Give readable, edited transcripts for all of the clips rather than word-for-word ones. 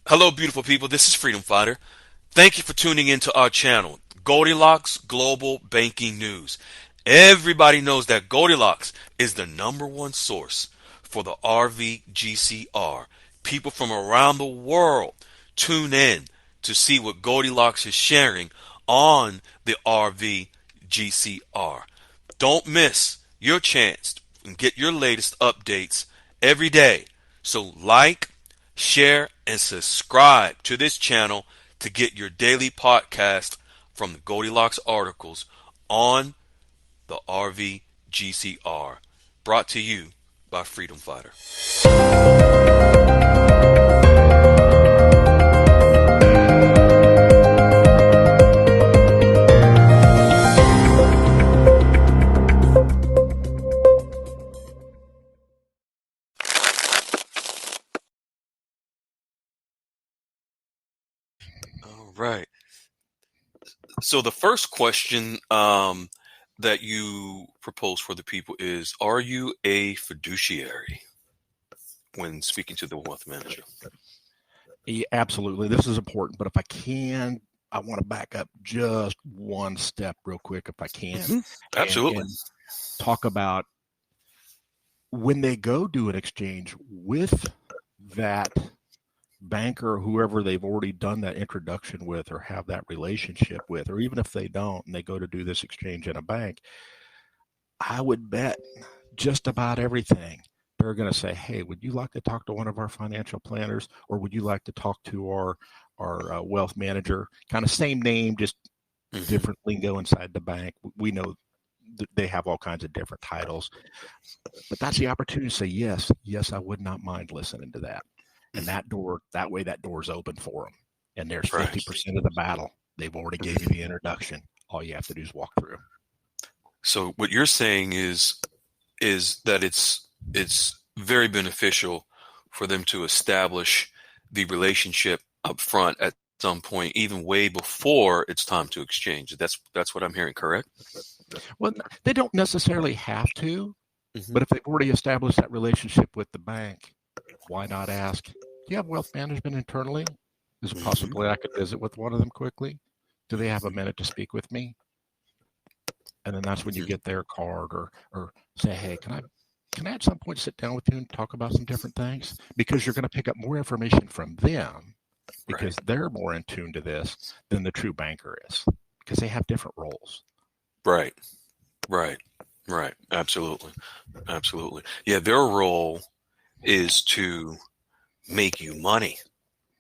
Hello, beautiful people. This is Freedom Fighter. Thank you for tuning into our channel, Goldilocks Global Banking News. Everybody knows that Goldilocks is the number one source for the RVGCR. People from around the world tune in to see what Goldilocks is sharing on the RVGCR. Don't miss your chance and get your latest updates every day. So like, share, and subscribe to this channel to get your daily podcast from the Goldilocks articles on the RVGCR. Brought to you by Freedom Fighter. All right. So the first question that you propose for the people is, are you a fiduciary when speaking to the wealth manager? Yeah, absolutely. This is important, but if I can, I want to back up just one step real quick, if I can, Absolutely. and talk about when they go do an exchange with that banker, whoever they've already done that introduction with or have that relationship with, or even if they don't and they go to do this exchange in a bank, I would bet just about everything they're going to say, hey, would you like to talk to one of our financial planners, or would you like to talk to our wealth manager? Kind of same name, just different lingo inside the bank. We know they have all kinds of different titles, but that's the opportunity to say, yes, I would not mind listening to that. And that way that door's open for them. And there's 50% of the battle. They've already gave you the introduction. All you have to do is walk through. So what you're saying is that it's very beneficial for them to establish the relationship up front at some point, even way before it's time to exchange. That's what I'm hearing, correct? Well, they don't necessarily have to, but if they've already established that relationship with the bank, why not ask, do you have wealth management internally? Is it possibly I could visit with one of them quickly? Do they have a minute to speak with me? And then that's when you get their card or say, hey, can I at some point sit down with you and talk about some different things? Because you're going to pick up more information from them because they're more in tune to this than the true banker is, because they have different roles. Right. Absolutely. Yeah, their role is to make you money,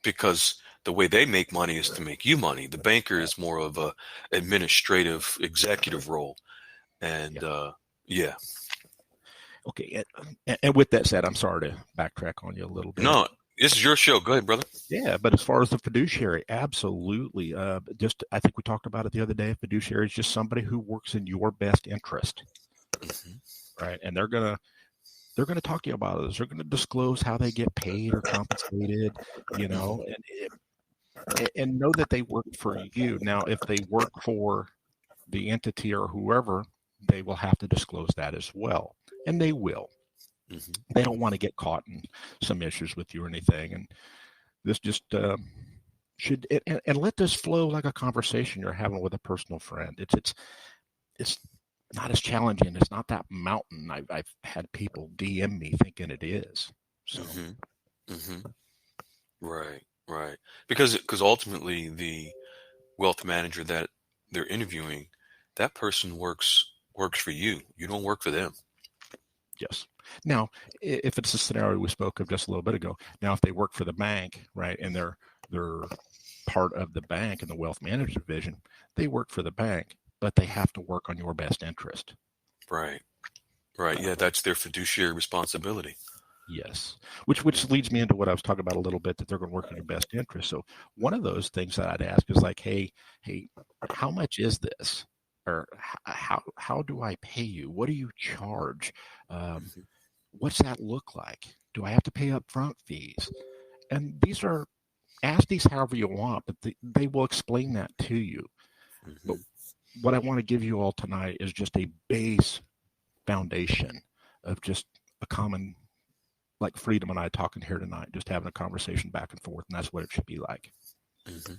because the way they make money is to make you money. The banker is more of a administrative executive role. And yeah. Okay. And with that said, I'm sorry to backtrack on you a little bit. No, this is your show. Go ahead, brother. Yeah, but as far as the fiduciary, absolutely. I think we talked about it the other day. A fiduciary is just somebody who works in your best interest, right? And they're gonna talk to you about this. They're gonna disclose how they get paid or compensated, and know that they work for you. Now, if they work for the entity or whoever, they will have to disclose that as well, and they will. They don't want to get caught in some issues with you or anything, and this just should and let this flow like a conversation you're having with a personal friend. It's not as challenging. It's not that mountain I've had people DM me thinking it is. So, right. Because ultimately the wealth manager that they're interviewing, that person works for you. You don't work for them. Yes. Now, if it's the scenario we spoke of just a little bit ago, now if they work for the bank, right, and they're part of the bank and the wealth management division, they work for the bank, but they have to work on your best interest. Right. Yeah, that's their fiduciary responsibility. Yes. Which leads me into what I was talking about a little bit, that they're going to work in your best interest. So one of those things that I'd ask is like, hey, how much is this? Or how do I pay you? What do you charge? What's that look like? Do I have to pay upfront fees? And ask these however you want, but they will explain that to you. But what I want to give you all tonight is just a base foundation of just a common like Freedom and I talking here tonight, just having a conversation back and forth, and that's what it should be like. Hmm.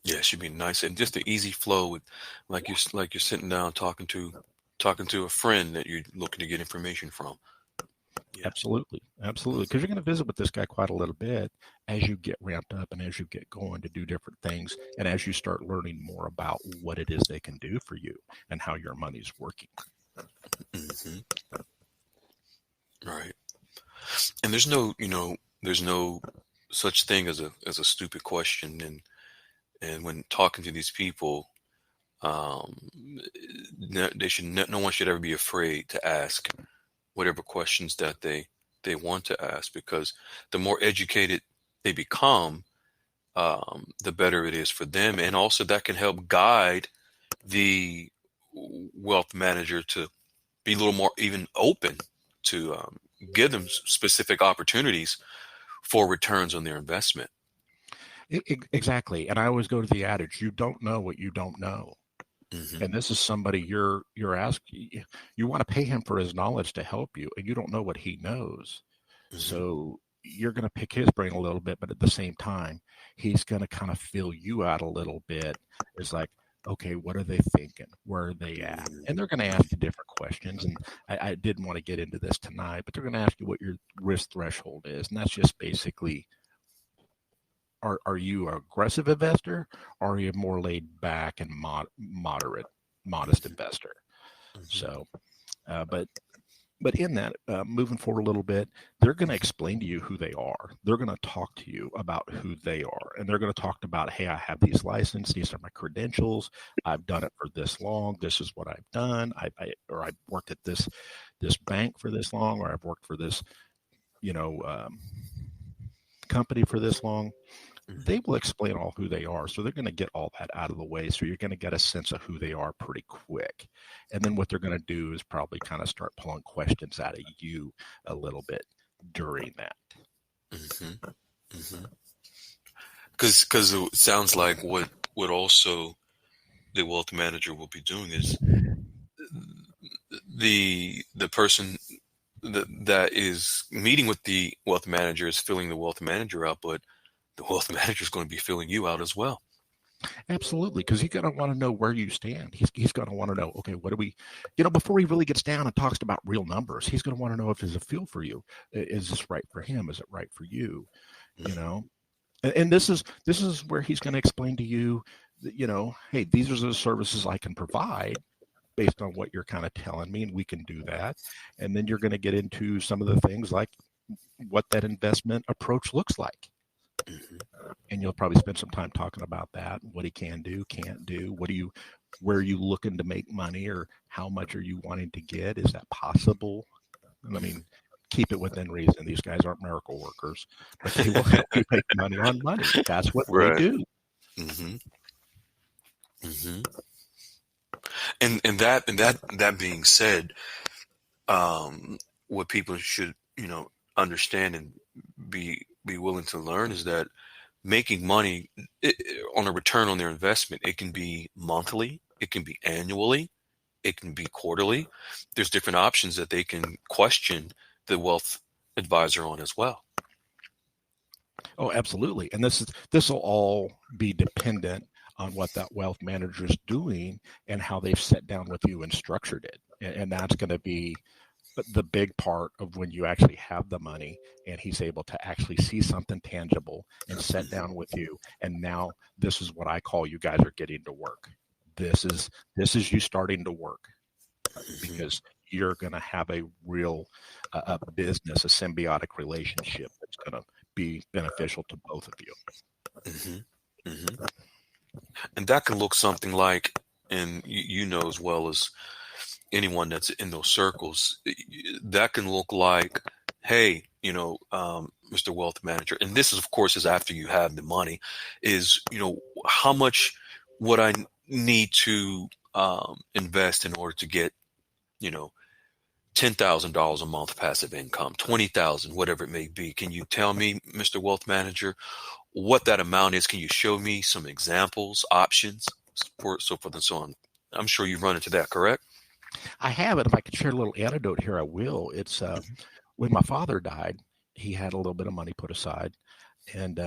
Yeah, it should be nice and just an easy flow with, like you're sitting down talking to a friend that you're looking to get information from. Yeah. Absolutely, absolutely, because you're going to visit with this guy quite a little bit as you get ramped up and as you get going to do different things, and as you start learning more about what it is they can do for you and how your money's working. Hmm. Right. And there's no such thing as a stupid question. And when talking to these people, um, no one should ever be afraid to ask whatever questions that they want to ask, because the more educated they become, the better it is for them, and also that can help guide the wealth manager to be a little more even open to give them specific opportunities for returns on their investment. Exactly, and I always go to the adage: you don't know what you don't know. Hmm. And this is somebody you're asking. You want to pay him for his knowledge to help you, and you don't know what he knows. Hmm. So you're going to pick his brain a little bit, but at the same time, he's going to kind of fill you out a little bit. It's like, okay, what are they thinking? Where are they at? And they're going to ask you different questions. And I didn't want to get into this tonight, but they're going to ask you what your risk threshold is. And that's just basically, are you an aggressive investor, or are you more laid back and modest investor? Hmm. So, but in that, moving forward a little bit, they're going to explain to you who they are. They're going to talk to you about who they are, and they're going to talk about, hey, I have these licenses, these are my credentials, I've done it for this long, this is what I've done, or I've worked at this bank for this long, or I've worked for this, you know, company for this long. Hmm. They will explain all who they are. So they're going to get all that out of the way. So you're going to get a sense of who they are pretty quick. And then what they're going to do is probably kind of start pulling questions out of you a little bit during that. Hmm. Hmm. Because it sounds like what also the wealth manager will be doing is the person that is meeting with the wealth manager is filling the wealth manager out, but the wealth manager is going to be filling you out as well. Absolutely. Because he's going to want to know where you stand. He's going to want to know, okay, what do we, before he really gets down and talks about real numbers, he's going to want to know if there's a feel for you. Is this right for him? Is it right for you? You Hmm. know, and this is where he's going to explain to you that, hey, these are the services I can provide based on what you're kind of telling me, and we can do that. And then you're going to get into some of the things like what that investment approach looks like. Hmm. And you'll probably spend some time talking about that, what he can do, can't do, where are you looking to make money, or how much are you wanting to get? Is that possible? And I mean, keep it within reason. These guys aren't miracle workers, but they will help you make money on money. That's what they Right. do. Hmm. Hmm. And that being said, um, what people should understand and be willing to learn is that making money on a return on their investment, it can be monthly, it can be annually, it can be quarterly. There's different options that they can question the wealth advisor on as well. Oh, absolutely. And this will all be dependent on what that wealth manager is doing and how they've sat down with you and structured it. And that's going to be the big part of when you actually have the money and he's able to actually see something tangible and sit Hmm. down with you. And now this is what I call you guys are getting to work. This is you starting to work, Hmm. because you're going to have a real a business, a symbiotic relationship that's going to be beneficial to both of you. Hmm. Hmm. And that can look something like, and you know as well as anyone that's in those circles, that can look like, hey, Mr. Wealth Manager, and this is, of course, is after you have the money, is, how much would I need to invest in order to get, you know, $10,000 a month passive income, 20,000, whatever it may be. Can you tell me, Mr. Wealth Manager, what that amount is? Can you show me some examples, options, so forth and so on? I'm sure you've run into that, correct? I have it. If I could share a little anecdote here, I will. It's when my father died, he had a little bit of money put aside, and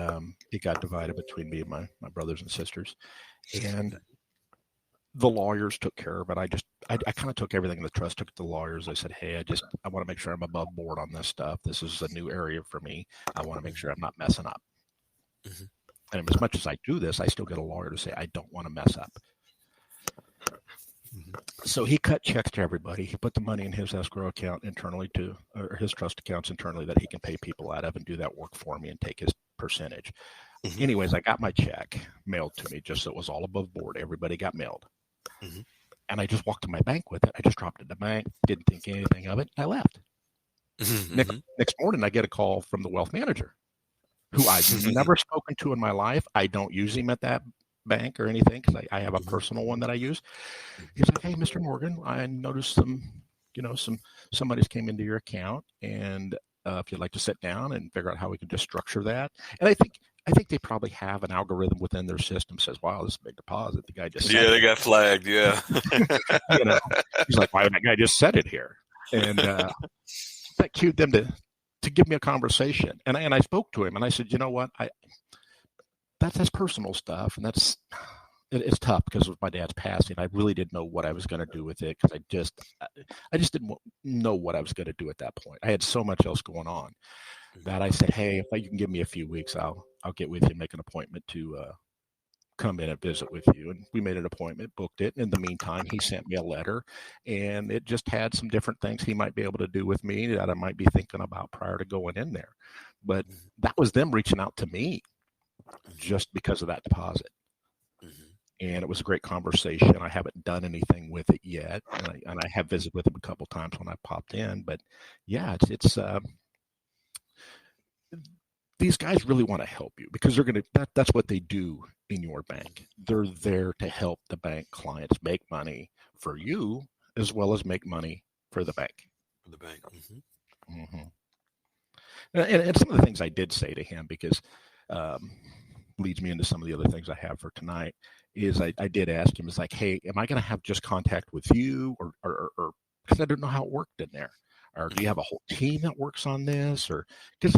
it got divided between me and my brothers and sisters. And the lawyers took care of it. I kind of took everything in the trust, took it to the lawyers. I said, hey, I want to make sure I'm above board on this stuff. This is a new area for me. I want to make sure I'm not messing up. Mhm. And as much as I do this, I still get a lawyer to say, I don't want to mess up. So he cut checks to everybody. He put the money in his escrow account internally or his trust accounts internally that he can pay people out of and do that work for me and take his percentage. Anyways, I got my check mailed to me just so it was all above board. Everybody got mailed. And I just walked to my bank with it. I just dropped it in the bank, didn't think anything of it. I left. Next morning, I get a call from the wealth manager, who I've never spoken to in my life. I don't use him at that bank or anything because I have a personal one that I use. He's like, hey, Mr. Morgan, I noticed somebody's came into your account, and if you'd like to sit down and figure out how we can just structure that. And I think they probably have an algorithm within their system says, wow, this is a big deposit. The guy just said they got flagged. Yeah. He's like, why did that guy just set it here? And that cued them to give me a conversation. And I spoke to him and I said, you know what? That's personal stuff. And it's tough because of my dad's passing. I really didn't know what I was going to do with it because I just didn't know what I was going to do at that point. I had so much else going on that I said, hey, if you can give me a few weeks, I'll get with you, make an appointment to come in and visit with you. And we made an appointment, booked it. And in the meantime, he sent me a letter, and it just had some different things he might be able to do with me that I might be thinking about prior to going in there. But that was them reaching out to me just because of that deposit. And it was a great conversation. I haven't done anything with it yet. And I have visited with him a couple times when I popped in. But yeah, it's these guys really want to help you because that's what they do in your bank. They're there to help the bank clients make money for you as well as make money for the bank. And some of the things I did say to him, because leads me into some of the other things I have for tonight, is I did ask him, it's like, hey, am I going to have just contact with you or because I don't know how it worked in there, or do you have a whole team that works on this, or because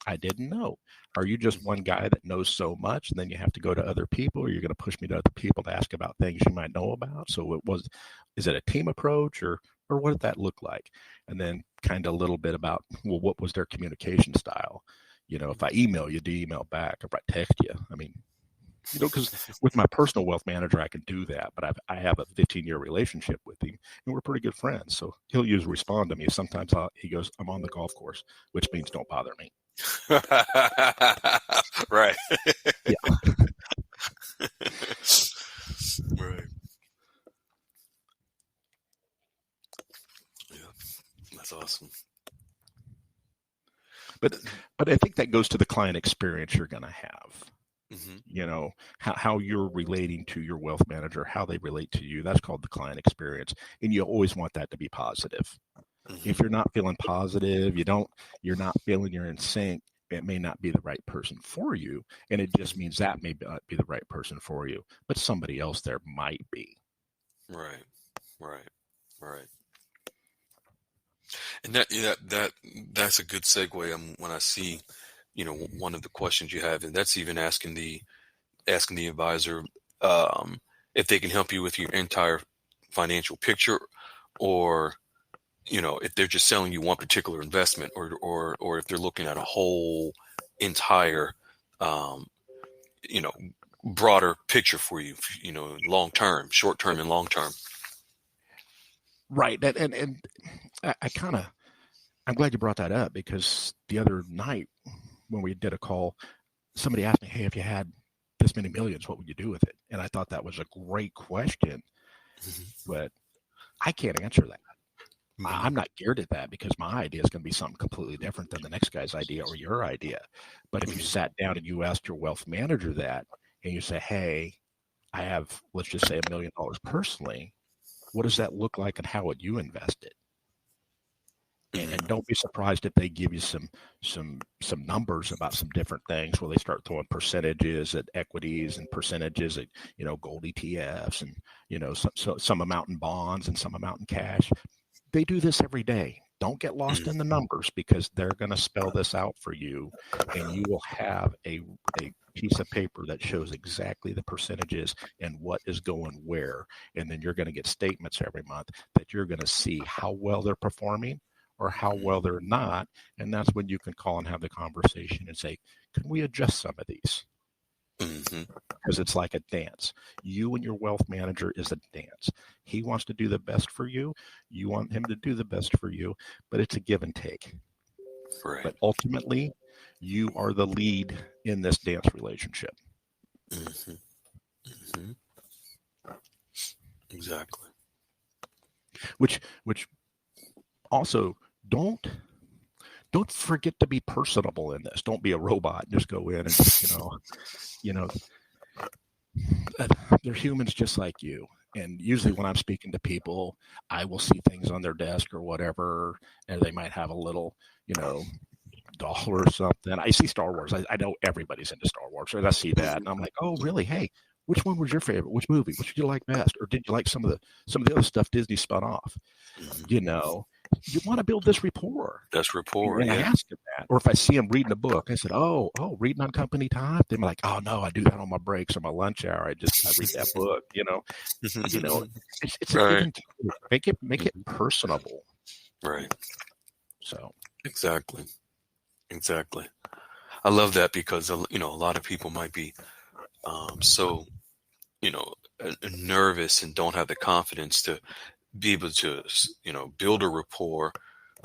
I didn't know. Are you just one guy that knows so much and then you have to go to other people, or you're going to push me to other people to ask about things you might know about? So is it a team approach, or what did that look like? And then kind of a little bit about, well, what was their communication style? If I email you, do you email back? If I text you, I mean, because with my personal wealth manager, I can do that, but I have a 15-year relationship with him, and we're pretty good friends. So he'll usually respond to me. Sometimes he goes, I'm on the golf course, which means don't bother me. Right. Yeah. Right. Yeah. That's awesome. But I think that goes to the client experience you're going to have. How you're relating to your wealth manager, how they relate to you. That's called the client experience. And you always want that to be positive. If you're not feeling positive, you're not feeling you're in sync, it may not be the right person for you. And it just means that may not be the right person for you, but somebody else there might be. Right. And that's a good segue. When I see, one of the questions you have, and that's even asking the advisor if they can help you with your entire financial picture, or if they're just selling you one particular investment, or if they're looking at a whole entire broader picture for you, long term, short term, and long term. Right. And I'm glad you brought that up, because the other night when we did a call, somebody asked me, hey, if you had this many millions, what would you do with it? And I thought that was a great question, but I can't answer that. I'm not geared at that, because my idea is going to be something completely different than the next guy's idea or your idea. But if you sat down and you asked your wealth manager that, and you say, hey, I have, let's just say $1 million personally, what does that look like, and how would you invest it? And don't be surprised if they give you some numbers about some different things where they start throwing percentages at equities and percentages at gold ETFs and some amount in bonds and some amount in cash. They do this every day. Don't get lost in the numbers because they're going to spell this out for you, and you will have a piece of paper that shows exactly the percentages and what is going where. And then you're going to get statements every month that you're going to see how well they're performing or how well they're not. And that's when you can call and have the conversation and say, can we adjust some of these? Because it's like a dance. You and your wealth manager is a dance. He wants to do the best for you. You want him to do the best for you, but it's a give and take. Right. But ultimately, you are the lead in this dance relationship. Exactly. Which also don't forget to be personable in this. Don't be a robot. Just go in and they're humans just like you. And usually when I'm speaking to people, I will see things on their desk or whatever, and they might have a little, dollar or something. I see Star Wars. I know everybody's into Star Wars, and I see that, and I'm like, oh, really? Hey, which one was your favorite? Which movie? Which did you like best? Or did you like some of the other stuff Disney spun off? You want to build this rapport. That's rapport. And I ask them that. Or if I see them reading a book, I said, oh, reading on company time? They're like, oh, no, I do that on my breaks or my lunch hour. I read that book, It's right. a give and take. Make it personable. Right. So. Exactly. I love that because, a lot of people might be so, nervous and don't have the confidence to be able to, build a rapport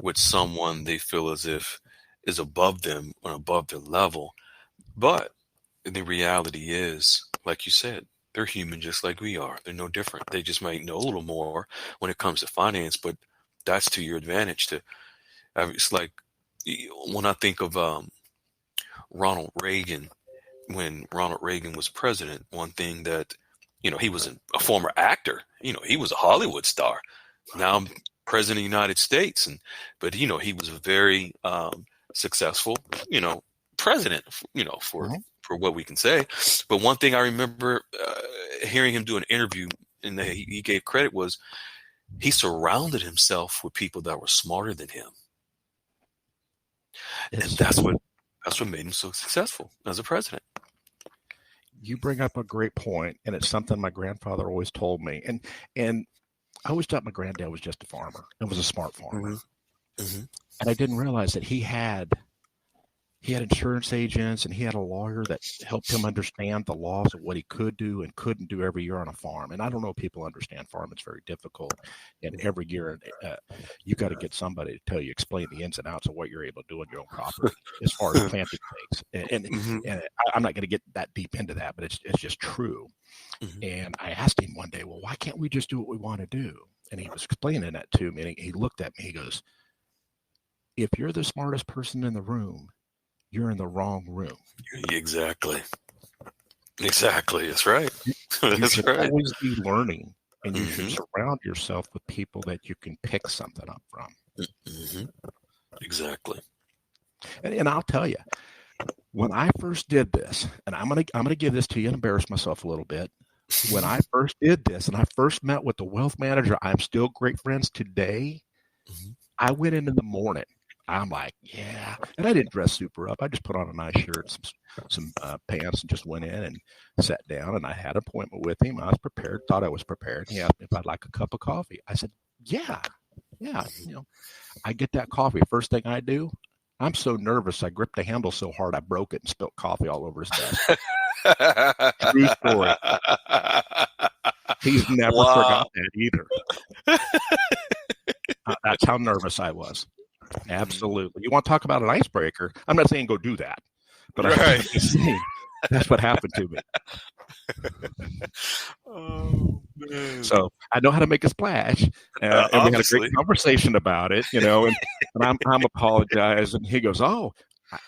with someone they feel as if is above them or above their level. But the reality is, like you said, they're human just like we are. They're no different. They just might know a little more when it comes to finance, but that's to your advantage. It's like when I think of Ronald Reagan, when Ronald Reagan was president, one thing that, he was a former actor, he was a Hollywood star. Now I'm president of the United States. But he was a very successful, president, for what we can say. But one thing I remember hearing him do an interview and he gave credit was he surrounded himself with people that were smarter than him. And that's what made him so successful as a president. You bring up a great point, and it's something my grandfather always told me. And I always thought my granddad was just a farmer and was a smart farmer. And I didn't realize that he had insurance agents and he had a lawyer that helped him understand the laws of what he could do and couldn't do every year on a farm. And I don't know if people understand farming. It's very difficult. And every year you got to get somebody to tell you, explain the ins and outs of what you're able to do on your own property as far as planting things. And I'm not going to get that deep into that, but it's just true. And I asked him one day, well, why can't we just do what we want to do? And he was explaining that to me. And he looked at me. He goes, if you're the smartest person in the room, you're in the wrong room. Exactly. That's right. You should always be learning, and you should surround yourself with people that you can pick something up from. Exactly. And I'll tell you, when I first did this, and I'm gonna give this to you and embarrass myself a little bit. When I first did this, and I first met with the wealth manager, I'm still great friends today. I went in the morning. I'm like, yeah. And I didn't dress super up. I just put on a nice shirt, some pants, and just went in and sat down. And I had an appointment with him. I was prepared, thought I was prepared. He asked me if I'd like a cup of coffee. I said, yeah. I get that coffee. First thing I do, I'm so nervous. I gripped the handle so hard I broke it and spilled coffee all over his desk. True story. He's never forgot that either. That's how nervous I was. Absolutely. You want to talk about an icebreaker? I'm not saying go do that, but I'm saying that's what happened to me. Oh, man. So I know how to make a splash, and we had a great conversation about it, and I'm apologizing. He goes, "Oh,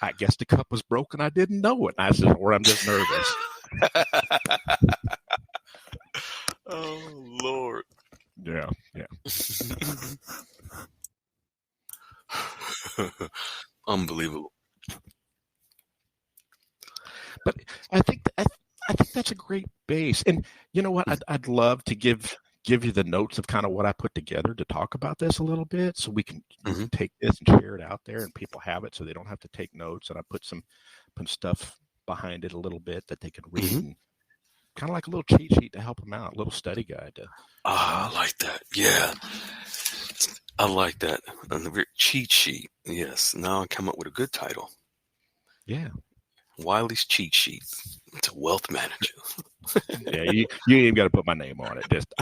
I guess the cup was broken. I didn't know it." And I said, "Or I'm just nervous." Oh, Lord. Yeah. Unbelievable. But I think that's a great base. And you know what? I'd love to give you the notes of kind of what I put together to talk about this a little bit, so we Hmm. can take this and share it out there, and people have it, so they don't have to take notes. And I put some stuff behind it a little bit that they can read, Hmm. and kind of like a little cheat sheet to help them out, a little study guide to, you Ah, know, I like that. Yeah, I like that. And the cheat sheet. Yes. Now I come up with a good title. yeah, Wiley's cheat sheet to wealth manager. yeah. You ain't got to put my name on it. Just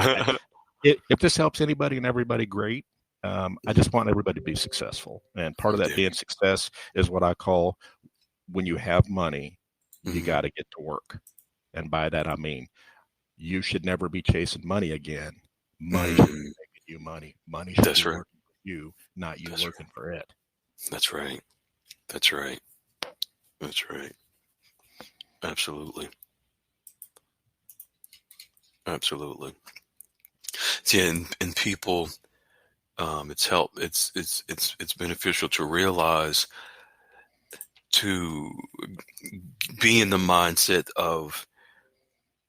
if this helps anybody and everybody, great. I just want everybody to be successful, and part of that There. being success is what I call, when you have money, you Hmm. got to get to work. And by that, I mean, you should never be chasing money again. Money should be Mm, making you money. Money should be that's right. working for you, not you That's right. working for it. That's right. That's right. That's right. Absolutely. Absolutely. See, and people, it's beneficial to realize, to be in the mindset of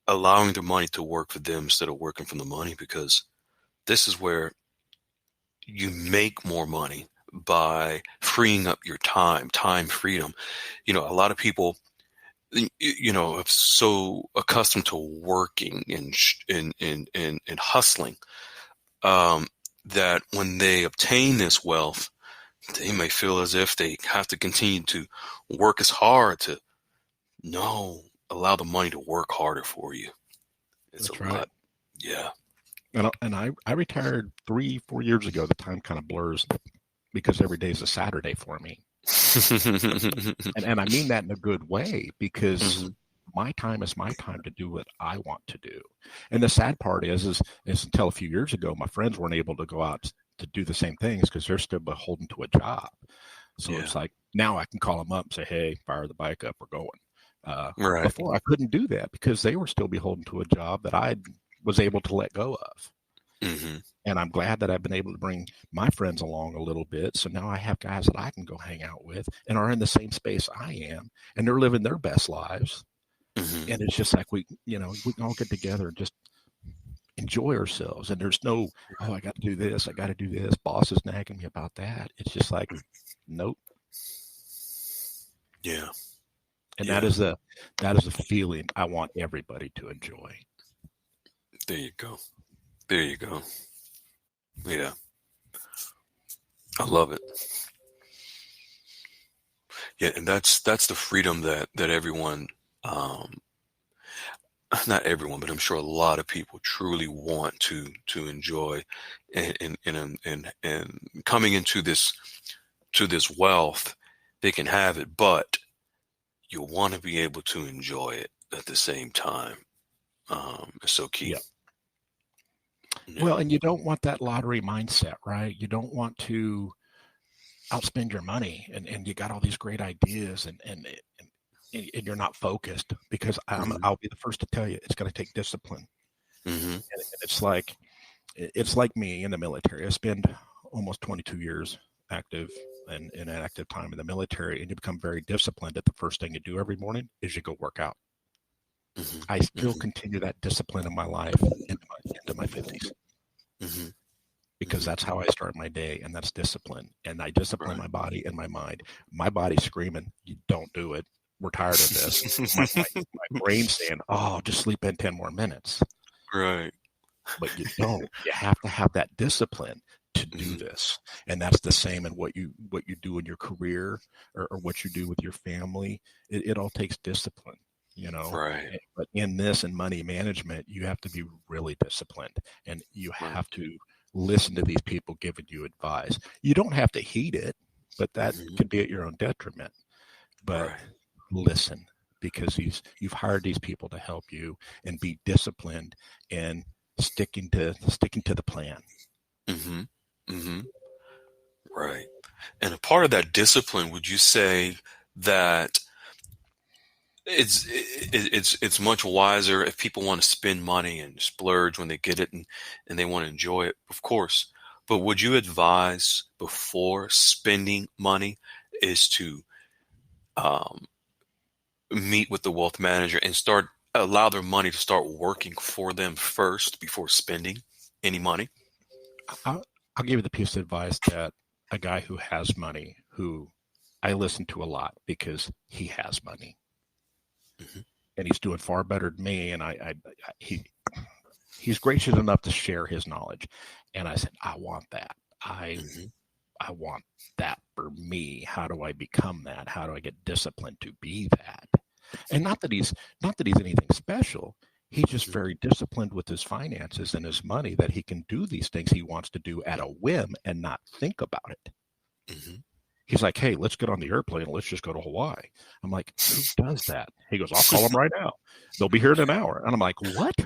allowing the money to work for them instead of working for the money, because this is where you make more money by freeing up your time freedom. A lot of people, are so accustomed to working and hustling, um, that when they obtain this wealth, they may feel as if they have to continue to work as hard to, no, allow the money to work harder for you. It's a That's right. lot. Yeah. And I retired 3 4 years ago. The time kind of blurs because every day is a Saturday for me. And I mean that in a good way, because Hmm. my time is my time to do what I want to do. And the sad part is until a few years ago, my friends weren't able to go out to do the same things because they're still beholden to a job. So Yeah. it's like now I can call them up and say, "Hey, fire the bike up, we're going." Right. Before I couldn't do that because they were still beholden to a job that I was able to let go of. Hmm. And I'm glad that I've been able to bring my friends along a little bit. So now I have guys that I can go hang out with and are in the same space I am, and they're living their best lives. Hmm. And it's just like we can all get together and just enjoy ourselves. And there's no, oh, I got to do this, I got to do this. Boss is nagging me about that. It's just like, nope. Yeah. And Yeah. that is a feeling I want everybody to enjoy. There you go. There you go. Yeah. I love it. Yeah, and that's the freedom that everyone, um, not everyone, but I'm sure a lot of people truly want to enjoy, and coming into this wealth, they can have it, but you want to be able to enjoy it at the same time. It's so key. Yeah. Yeah. Well, and you don't want that lottery mindset, right? You don't want to outspend your money, and you got all these great ideas, and you're not focused, because Hmm. I'll be the first to tell you it's going to take discipline. Hmm. And it's like me in the military. I spent almost 22 years active and in an active time in the military, and you become very disciplined that the first thing you do every morning is you go work out. Hmm. I still Hmm. continue that discipline in my life into my 50s, Hmm. because Hmm. that's how I start my day, and that's discipline. And I discipline Right. my body and my mind. My body's screaming, "You don't do it. We're tired of this." My brain's saying, "Oh, just sleep in 10 more minutes." Right. But you don't. You have to have that discipline to do Hmm. this. And that's the same in what you do in your career, or what you do with your family. It all takes discipline, you know. Right. But in this and money management, you have to be really disciplined, and you Right. have to listen to these people giving you advice. You don't have to heed it, but that Hmm. can be at your own detriment. But Right. listen, because you've hired these people to help you, and be disciplined, and sticking to the plan. Hmm. Hmm. Right. And a part of that discipline, would you say that it's much wiser if people want to spend money and splurge when they get it, and they want to enjoy it, of course. But would you advise before spending money is to meet with the wealth manager and allow their money to start working for them first before spending any money? I'll, I'll give you the piece of advice that a guy who has money, who I listen to a lot because he has money, Mm-hmm. and he's doing far better than me. And he's gracious enough to share his knowledge. And I said, I want that. Mm-hmm. I want that for me. How do I become that? How do I get disciplined to be that? And not that he's anything special. He's just Mm-hmm. very disciplined with his finances and his money that he can do these things he wants to do at a whim and not think about it. Mm-hmm. He's like, hey, let's get on the airplane and let's just go to Hawaii. I'm like, who does that? He goes, I'll call them right now. They'll be here in an hour. And I'm like, what?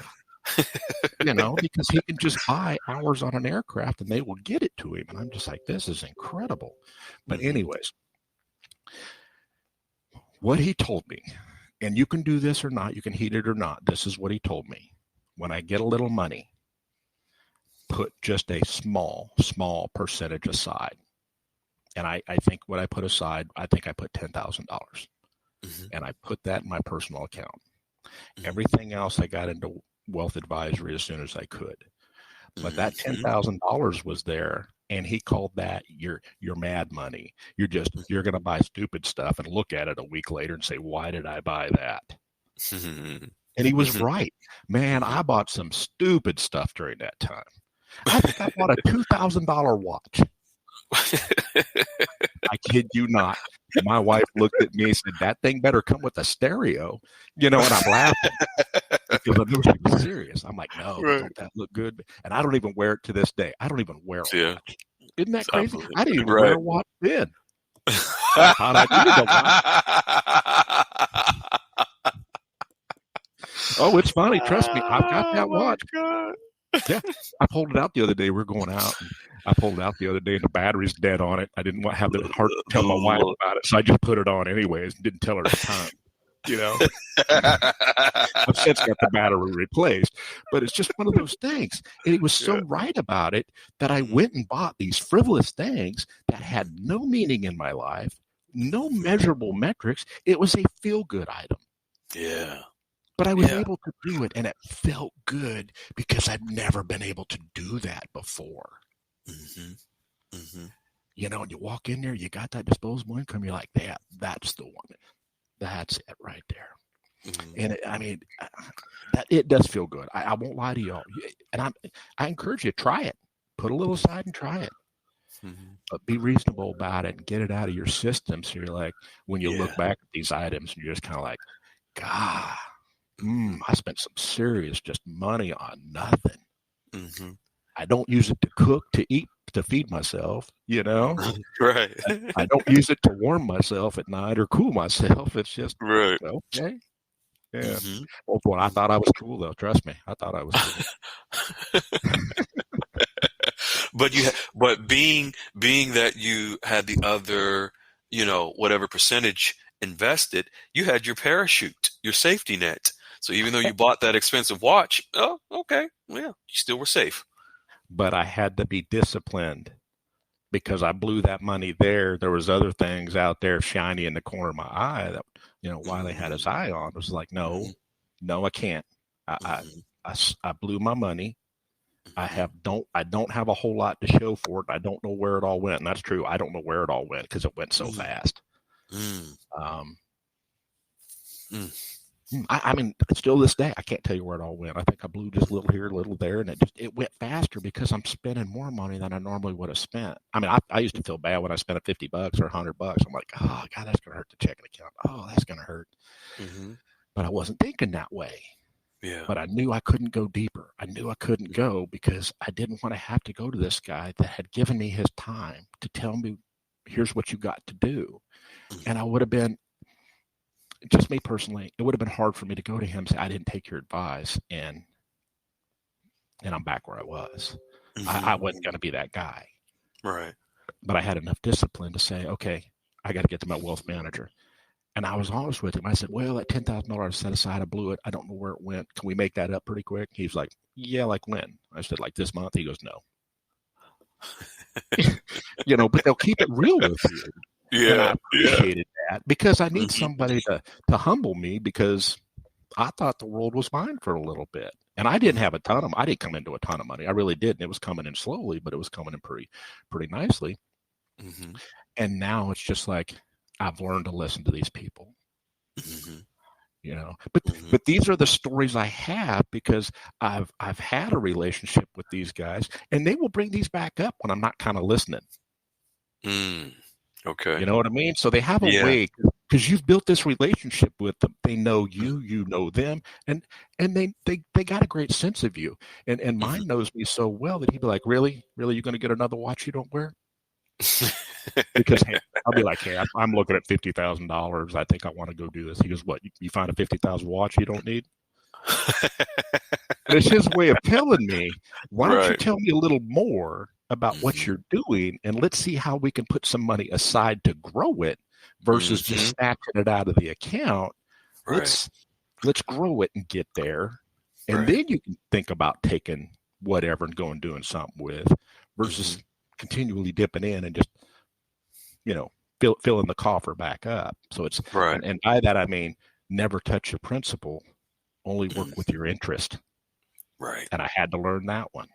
Because he can just buy hours on an aircraft and they will get it to him. And I'm just like, this is incredible. But Mm-hmm. anyways, what he told me, and you can do this or not, you can heed it or not. This is what he told me. When I get a little money, put just a small percentage aside. And I think what I put aside, I think I put $10,000. Mm-hmm. And I put that in my personal account. Mm-hmm. Everything else I got into wealth advisory as soon as I could. But that Mm-hmm. $10,000 was there, and he called that your mad money. You're going to buy stupid stuff and look at it a week later and say, why did I buy that? Mm-hmm. And he was right. Man, I bought some stupid stuff during that time. I think I bought a $2,000 watch. I kid you not. My wife looked at me and said, that thing better come with a stereo, and I'm laughing because I knew she was serious. I'm like, no, Right. don't that look good? And I don't even wear it to this day. I don't even wear a watch. Isn't that crazy? Absolutely. I didn't even Right. wear a watch then. I thought I needed a watch. Oh, it's funny. Trust me. I've got that watch. God. Yeah. I pulled it out the other day. We're going out. And I pulled it out the other day and the battery's dead on it. I didn't want to have the heart to tell my wife about it. So I just put it on anyways and didn't tell her the time. I've since got the battery replaced. But it's just one of those things. And he was so right about it that I went and bought these frivolous things that had no meaning in my life, no measurable metrics. It was a feel-good item. Yeah. But I was able to do it, and it felt good because I'd never been able to do that before. Mm-hmm. Mm-hmm. And you walk in there, you got that disposable income, you're like, yeah, that's the one. That's it right there. Mm-hmm. And it does feel good. I won't lie to y'all. And I encourage you to try it. Put a little aside and try it. Mm-hmm. But be reasonable about it and get it out of your system. So you're like, when you look back at these items, you're just kind of like, God. I spent some serious just money on nothing. Mm-hmm. I don't use it to cook, to eat, to feed myself, Right. I don't use it to warm myself at night or cool myself. It's just, okay. Yeah. Mm-hmm. Well, I thought I was cool, though. Trust me. I thought I was cool. But being that you had the other, whatever percentage invested, you had your parachute, your safety net. So even though you bought that expensive watch, oh, okay, well, yeah, you still were safe. But I had to be disciplined because I blew that money there. There was other things out there shiny in the corner of my eye that, Wiley had his eye on. It was like, no, I can't. I blew my money. I don't have a whole lot to show for it. I don't know where it all went. And that's true. I don't know where it all went because it went so fast. I mean, still this day, I can't tell you where it all went. I think I blew just a little here, a little there, and it went faster because I'm spending more money than I normally would have spent. I mean, I used to feel bad when I spent $50 or $100. I'm like, oh God, that's gonna hurt the checking account. Oh, that's gonna hurt. Mm-hmm. But I wasn't thinking that way. Yeah. But I knew I couldn't go deeper. I knew I couldn't go because I didn't want to have to go to this guy that had given me his time to tell me, here's what you got to do. Mm-hmm. And I would have been. Just me personally, it would have been hard for me to go to him and say, I didn't take your advice, and I'm back where I was. Mm-hmm. I wasn't going to be that guy. Right. But I had enough discipline to say, okay, I got to get to my wealth manager. And I was honest with him. I said, well, that $10,000 set aside, I blew it. I don't know where it went. Can we make that up pretty quick? He was like, yeah, like when? I said, like this month? He goes, no. But they'll keep it real with you. And I Yeah. Yeah. appreciated that because I need Hmm. somebody to humble me because I thought the world was fine for a little bit. And I didn't have I didn't come into a ton of money. I really didn't. It was coming in slowly, but it was coming in pretty nicely. Hmm. And now it's just like I've learned to listen to these people. Hmm. But these are the stories I have because I've had a relationship with these guys, and they will bring these back up when I'm not kind of listening. Mm. Okay. You know what I mean? So they have a Yeah. way because you've built this relationship with them. They know you know them, and they got a great sense of you. And Hmm. mine knows me so well that he'd be like, "Really, really, you're going to get another watch you don't wear?" Because hey, I'll be like, "Hey, I'm looking at $50,000. I think I want to go do this." He goes, "What? You find a 50,000 watch you don't need?" And it's his way of telling me, "Why don't you Right. tell me a little more about what Hmm. you're doing, and let's see how we can put some money aside to grow it versus just Hmm. snatching it out of the account. Right. Let's grow it and get there, and Right. then you can think about taking whatever and going doing something with Hmm. versus continually dipping in and just you know filling the coffer back up." So it's Right. and by that I mean never touch your principal, only work Mm. with your interest. Right. And I had to learn that one.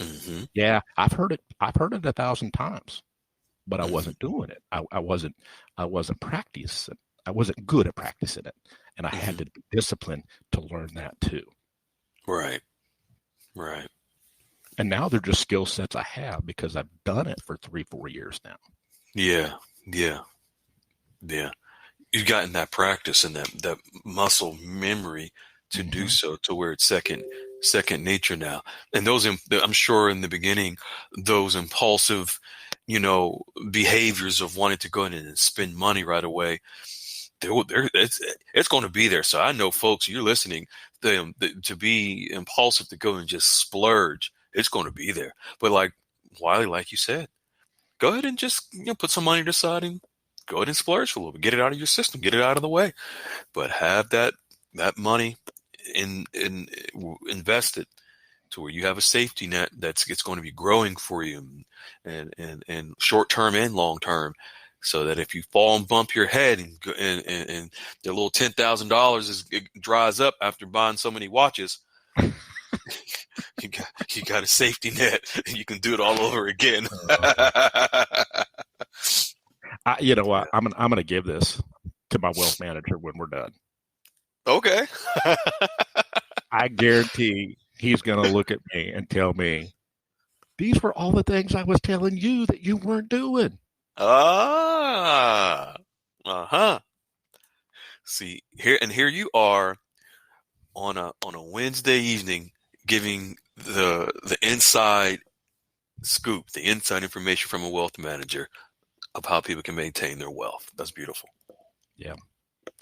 Hmm. Yeah, I've heard it. I've heard it 1,000 times, but I wasn't Hmm. doing it. I wasn't practicing. I wasn't good at practicing it, and I had Hmm. to be disciplined to learn that too. Right. Right. And now they're just skill sets I have because I've done it for 3, 4 years now. Yeah. Yeah. Yeah. You've gotten that practice and that muscle memory to do Mm-hmm. so to where it's second nature now. And I'm sure in the beginning, those impulsive, behaviors of wanting to go in and spend money right away, it's going to be there. So I know, folks, you're listening, to be impulsive to go and just splurge, it's going to be there. But like Wiley, like you said, go ahead and just put some money aside and go ahead and splurge for a little bit. Get it out of your system. Get it out of the way. But have that money in invested to where you have a safety net that's it's going to be growing for you, and short term and long term. So that if you fall and bump your head and the little $10,000 it dries up after buying so many watches, you got a safety net and you can do it all over again. You know Yeah. what? I'm gonna give this to my wealth manager when we're done. Okay. I guarantee he's gonna look at me and tell me these were all the things I was telling you that you weren't doing. Ah. Uh-huh. See, here you are on a Wednesday evening giving the inside scoop, the inside information from a wealth manager of how people can maintain their wealth. That's beautiful. Yeah.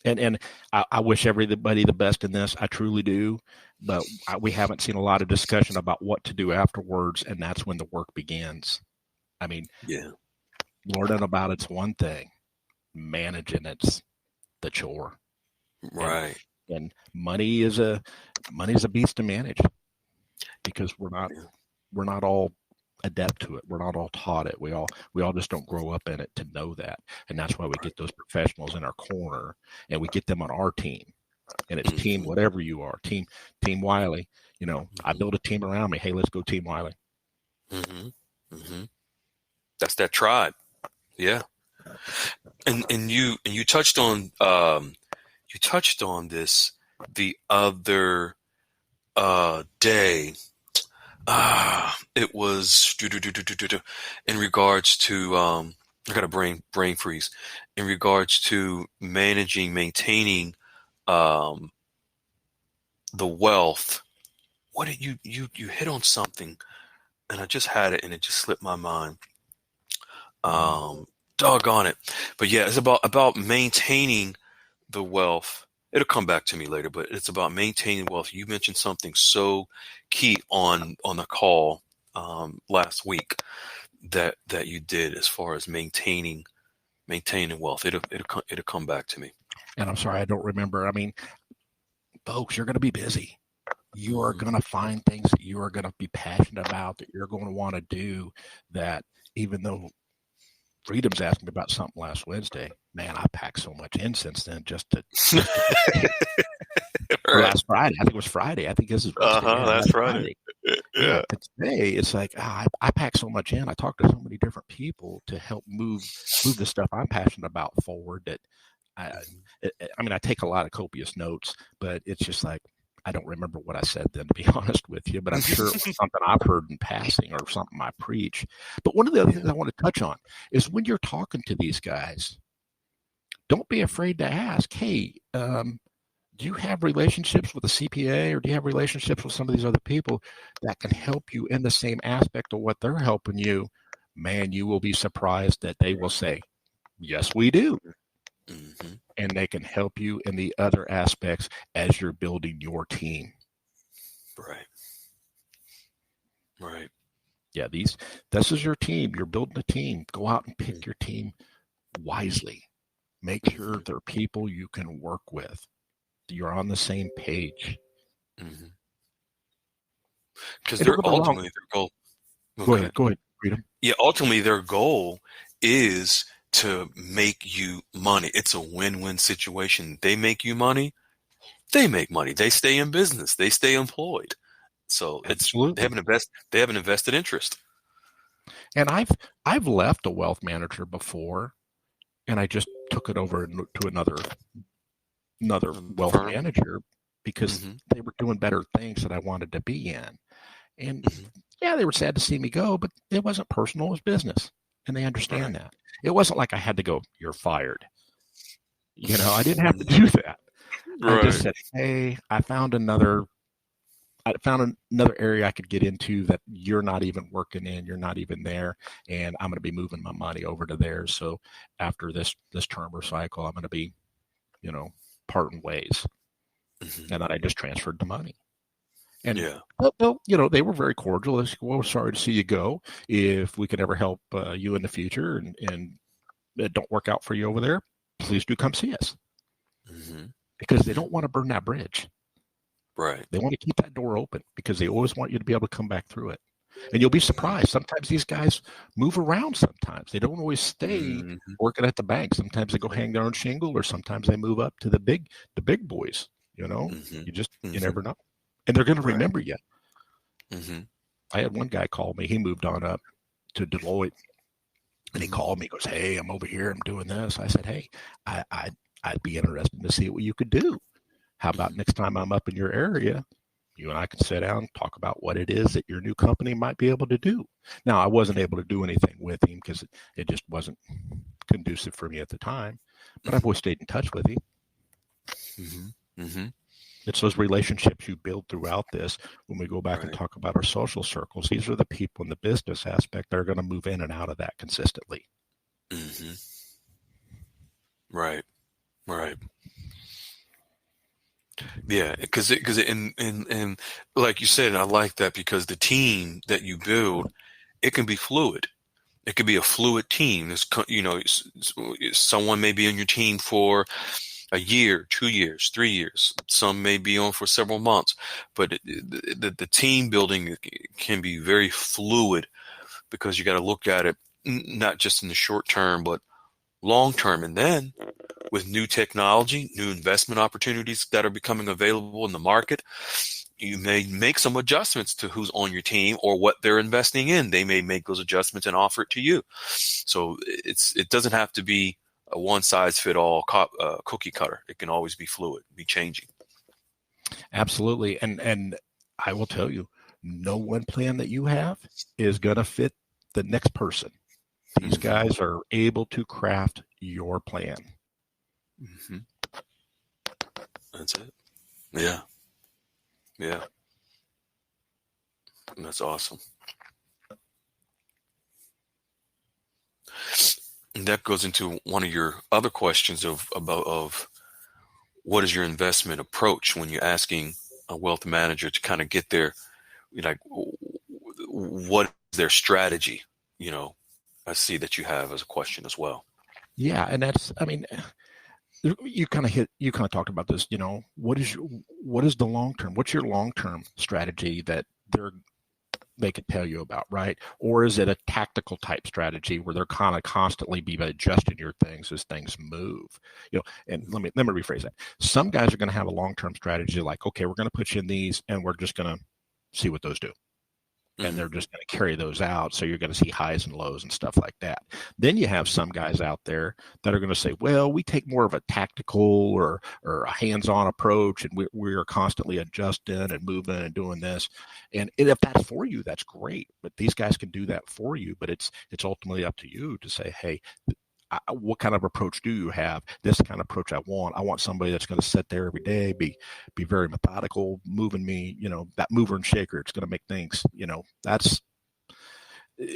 And I wish everybody the best in this. I truly do, but we haven't seen a lot of discussion about what to do afterwards, and that's when the work begins. I mean, Yeah. learning about it's one thing, managing it's the chore, and Right. and money's a beast to manage because Yeah. we're not all adept to it. We're not all taught it. We all just don't grow up in it to know that, and that's why we Right. get those professionals in our corner, and we get them on our team. And it's team Mm-hmm. whatever you are, team Wiley. I Mm-hmm. build a team around me. Hey, let's go team Wiley. Mm-hmm. Mm-hmm. That's that tribe. Yeah. And you touched on this the other day. It was in regards to I got a brain freeze in regards to maintaining um the wealth. What did you hit on something, and I just had it and it just slipped my mind. Mm. Um Doggone it. But yeah, it's about maintaining the wealth. It'll come back to me later, but it's about maintaining wealth. You mentioned something so key on the call last week that you did as far as maintaining wealth. It'll come back to me. And I'm sorry, I don't remember. I mean, folks, you're going to be busy. you are going to find things that you are going to be passionate about, that you're going to want to do, that even though Freedom's asked me about something last Wednesday, man, I packed so much in since then just to or Right. last Friday. I think it was Friday. I think this is Wednesday. Yeah, That's last Friday. Friday. Yeah, Yeah. to today, it's like I pack so much in. I talk to so many different people to help move the stuff I'm passionate about forward. That I, I mean, I take a lot of copious notes, but it's just like I don't remember what I said then, to be honest with you. But I'm sure it was something I've heard in passing or something I preach. But one of the other things I want to touch on is when you're talking to these guys, don't be afraid to ask, hey, do you have relationships with a CPA, or do you have relationships with some of these other people that can help you in the same aspect of what they're helping you? Man, you will be surprised that they will say, yes, we do. Mm-hmm. And they can help you in the other aspects as you're building your team. Right. Right. Yeah, this is your team. You're building a team. Go out and pick your team wisely. Make sure they're people you can work with. You're on the same page. Because And don't they're get me wrong. ultimately their goal. Go Okay. ahead. Go ahead, Freedom. Yeah, ultimately their goal is to make you money. It's a win-win situation. They make you money, they make money. They stay in business, they stay employed. So Absolutely. they have an invested interest. And I've left a wealth manager before, and I just took it over to another wealth Firm. manager because Mm-hmm. they were doing better things that I wanted to be in. And Mm-hmm. yeah, they were sad to see me go, but it wasn't personal, it was business. And they understand Right. that. It wasn't like I had to go, you're fired. I didn't have to do that. I just Right. said, hey, I found another area I could get into that you're not even working in, you're not even there, and I'm going to be moving my money over to there. So after this term or cycle, I'm going to be, parting ways, Mm-hmm. and then I just transferred the money. And Yeah. they were very cordial. They said, "Well, sorry to see you go. If we could ever help you in the future, and it don't work out for you over there, please do come see us." Mm-hmm. Because they Mm-hmm. don't want to burn that bridge. Right. They want to keep that door open because they always want you to be able to come back through it. And you'll be surprised. Sometimes these guys move around sometimes. They don't always stay Mm-hmm. working at the bank. Sometimes they go hang their own shingle, or sometimes they move up to the big boys. Mm-hmm. You Mm-hmm. never know. And they're going to Right. remember you. Mm-hmm. I had one guy call me. He moved on up to Deloitte, and he Mm-hmm. called me. He goes, "Hey, I'm over here. I'm doing this." I said, "Hey, I'd be interested to see what you could do. How about Mm-hmm. next time I'm up in your area, you and I can sit down and talk about what it is that your new company might be able to do." Now, I wasn't able to do anything with him because it just wasn't conducive for me at the time, but I've always stayed in touch with him. Mm-hmm. Mm-hmm. It's those relationships you build throughout this. When we go back and Right. talk about our social circles, these are the people in the business aspect that are going to move in and out of that consistently. Mm-hmm. Right. Right. Yeah, because and like you said, and I like that because the team that you build, it can be fluid. It could be a fluid team. Someone may be on your team for a year, 2 years, 3 years. Some may be on for several months, but the team building can be very fluid because you got to look at it not just in the short term, but long term. And then with new technology, new investment opportunities that are becoming available in the market, you may make some adjustments to who's on your team or what they're investing in. They may make those adjustments and offer it to you. So it doesn't have to be a one size fit all cookie cutter. It can always be fluid, be changing. Absolutely. And I will tell you, no one plan that you have is going to fit the next person. These Mm-hmm. guys are able to craft your plan. Mm-hmm. That's it. Yeah. Yeah. That's awesome. And that goes into one of your other questions of what is your investment approach when you're asking a wealth manager to kind of get there, like what is their strategy? I see that you have as a question as well. Yeah, and that's, I mean, you kind of talked about this, what is the long term? What's your long term strategy that they could tell you about, right? Or is it a tactical type strategy where they're kind of constantly be adjusting your things as things move? And let me rephrase that. Some guys are going to have a long term strategy, like, okay, we're going to put you in these, and we're just going to see what those do. And they're just going to carry those out. So you're going to see highs and lows and stuff like that. Then you have some guys out there that are going to say, well, we take more of a tactical or a hands-on approach, and we are constantly adjusting and moving and doing this. And if that's for you, that's great. But these guys can do that for you. But it's ultimately up to you to say, hey, what kind of approach do you have? This kind of approach I want somebody that's going to sit there every day, be very methodical, moving me, that mover and shaker. It's going to make things, that's,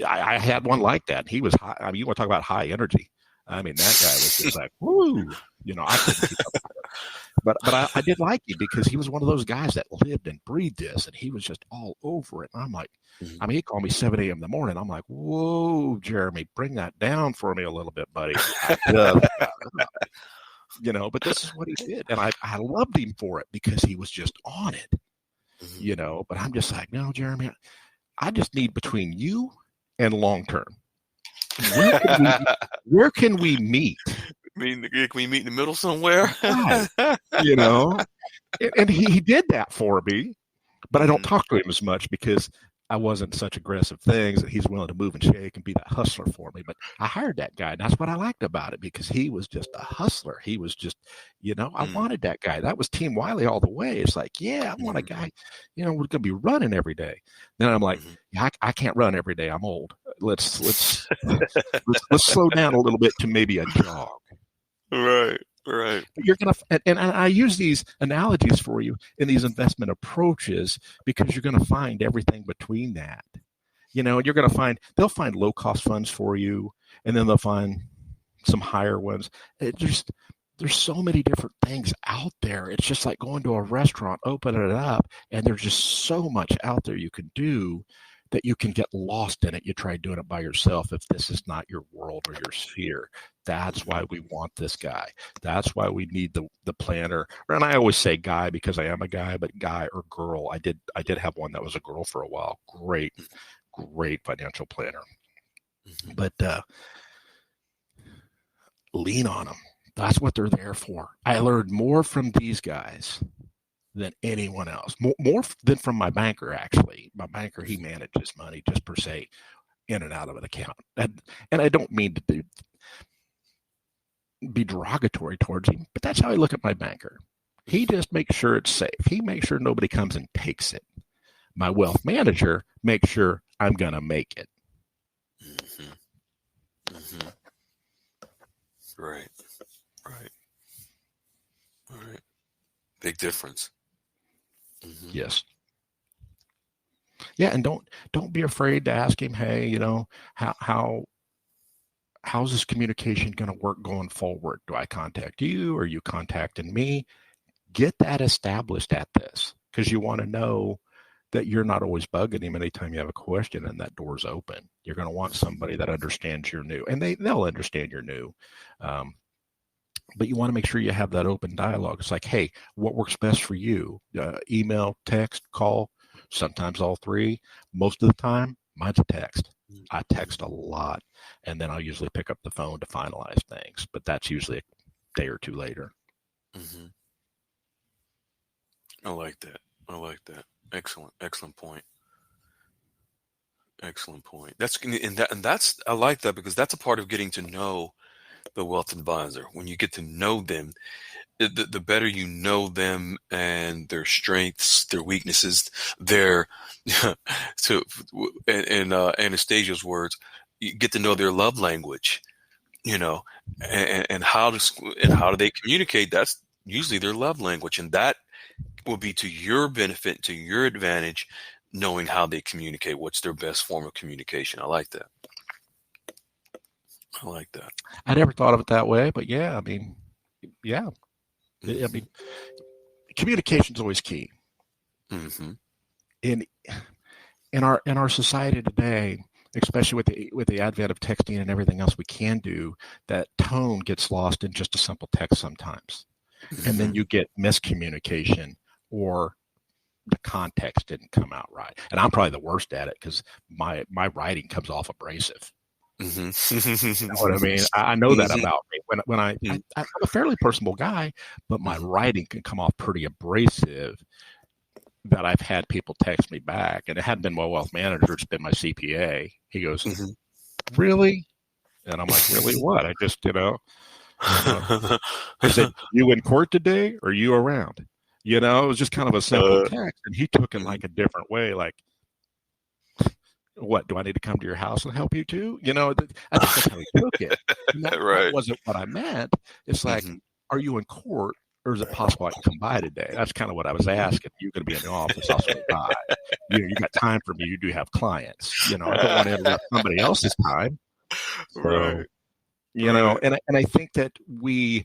I had one like that. He was high. I mean, you want to talk about high energy. I mean, that guy was just like, woo, I couldn't keep up. But I did like him because he was one of those guys that lived and breathed this, and he was just all over it. And I'm like, I mean, he called me 7 a.m. in the morning. I'm like, whoa, Jeremy, bring that down for me a little bit, buddy. But this is what he did. And I loved him for it because he was just on it, But I'm just like, no, Jeremy, I just need between you and long term. Where can we meet? Can we meet in the middle somewhere? Right. And he did that for me, but I don't talk to him as much because I wasn't such aggressive things that he's willing to move and shake and be that hustler for me. But I hired that guy, and that's what I liked about it because he was just a hustler. He was just, I wanted that guy. That was Team Wiley all the way. It's like, yeah, I want a guy, we're going to be running every day. Then I'm like, yeah, I can't run every day. I'm old. Let's slow down a little bit to maybe a jog. Right. You're going to, and I use these analogies for you in these investment approaches because you're going to find everything between that. You're going to they'll find low cost funds for you, and then they'll find some higher ones. There's so many different things out there. It's just like going to a restaurant, opening it up, and there's just so much out there you can do that you can get lost in it. You try doing it by yourself if this is not your world or your sphere. That's why we want this guy. That's why we need the planner. And I always say guy because I am a guy, but guy or girl. I did have one that was a girl for a while. Great financial planner. But lean on them. That's what they're there for. I learned more from these guys than anyone else, more than from my banker. Actually, my banker, he manages money just per se, in and out of an account. And I don't mean to be derogatory towards him, but that's how I look at my banker. He just makes sure it's safe. He makes sure nobody comes and takes it. My wealth manager makes sure I'm gonna make it. Right. Big difference. Yes. Yeah, and don't be afraid to ask him, hey, how's this communication going to work going forward? Do I contact you? Or are you contacting me? Get that established at this because you want to know that you're not always bugging him anytime you have a question and that door's open. You're going to want somebody that understands you're new, and they'll understand you're new. But you want to make sure you have that open dialogue. It's like, hey, what works best for you? Email, text, call, sometimes all three. Most of the time, mine's a text. I text a lot, and then I'll usually pick up the phone to finalize things. But that's usually a day or two later. I like that. Excellent point. That's I like that because that's a part of getting to know the wealth advisor. When you get to know them, the better you know them and their strengths, their weaknesses, their Anastasia's words, you get to know their love language, and how do they communicate? That's usually their love language, and that will be to your benefit, to your advantage, knowing how they communicate. What's their best form of communication? I like that. I never thought of it that way, but yeah, I mean, yeah. I mean, communication is always key. In our society today, especially with the advent of texting and everything else we can do, that tone gets lost in just a simple text sometimes. And then you get miscommunication, or the context didn't come out right. And I'm probably the worst at it because my writing comes off abrasive. Mm-hmm. You know what I mean? I know that Mm-hmm. about me. When I'm a fairly personable guy, but my writing can come off pretty abrasive. That I've had people text me back, and it hadn't been my wealth manager; it's been my CPA. He goes, Mm-hmm. "Really?" And I'm like, "Really? What? I just, I said, you in court today? Or are you around?" It was just kind of a simple text, and he took it like a different way. Like, what, do I need to come to your house and help you too? I think that's how he took it. And that Right. wasn't what I meant. It's like, Mm-hmm. are you in court, or is it possible I can come by today? That's kind of what I was asking. You're going to be in the office, I'll swing by. You got time for me. You do have clients. I don't want to interrupt somebody else's time. So, Right. Right. and I think that we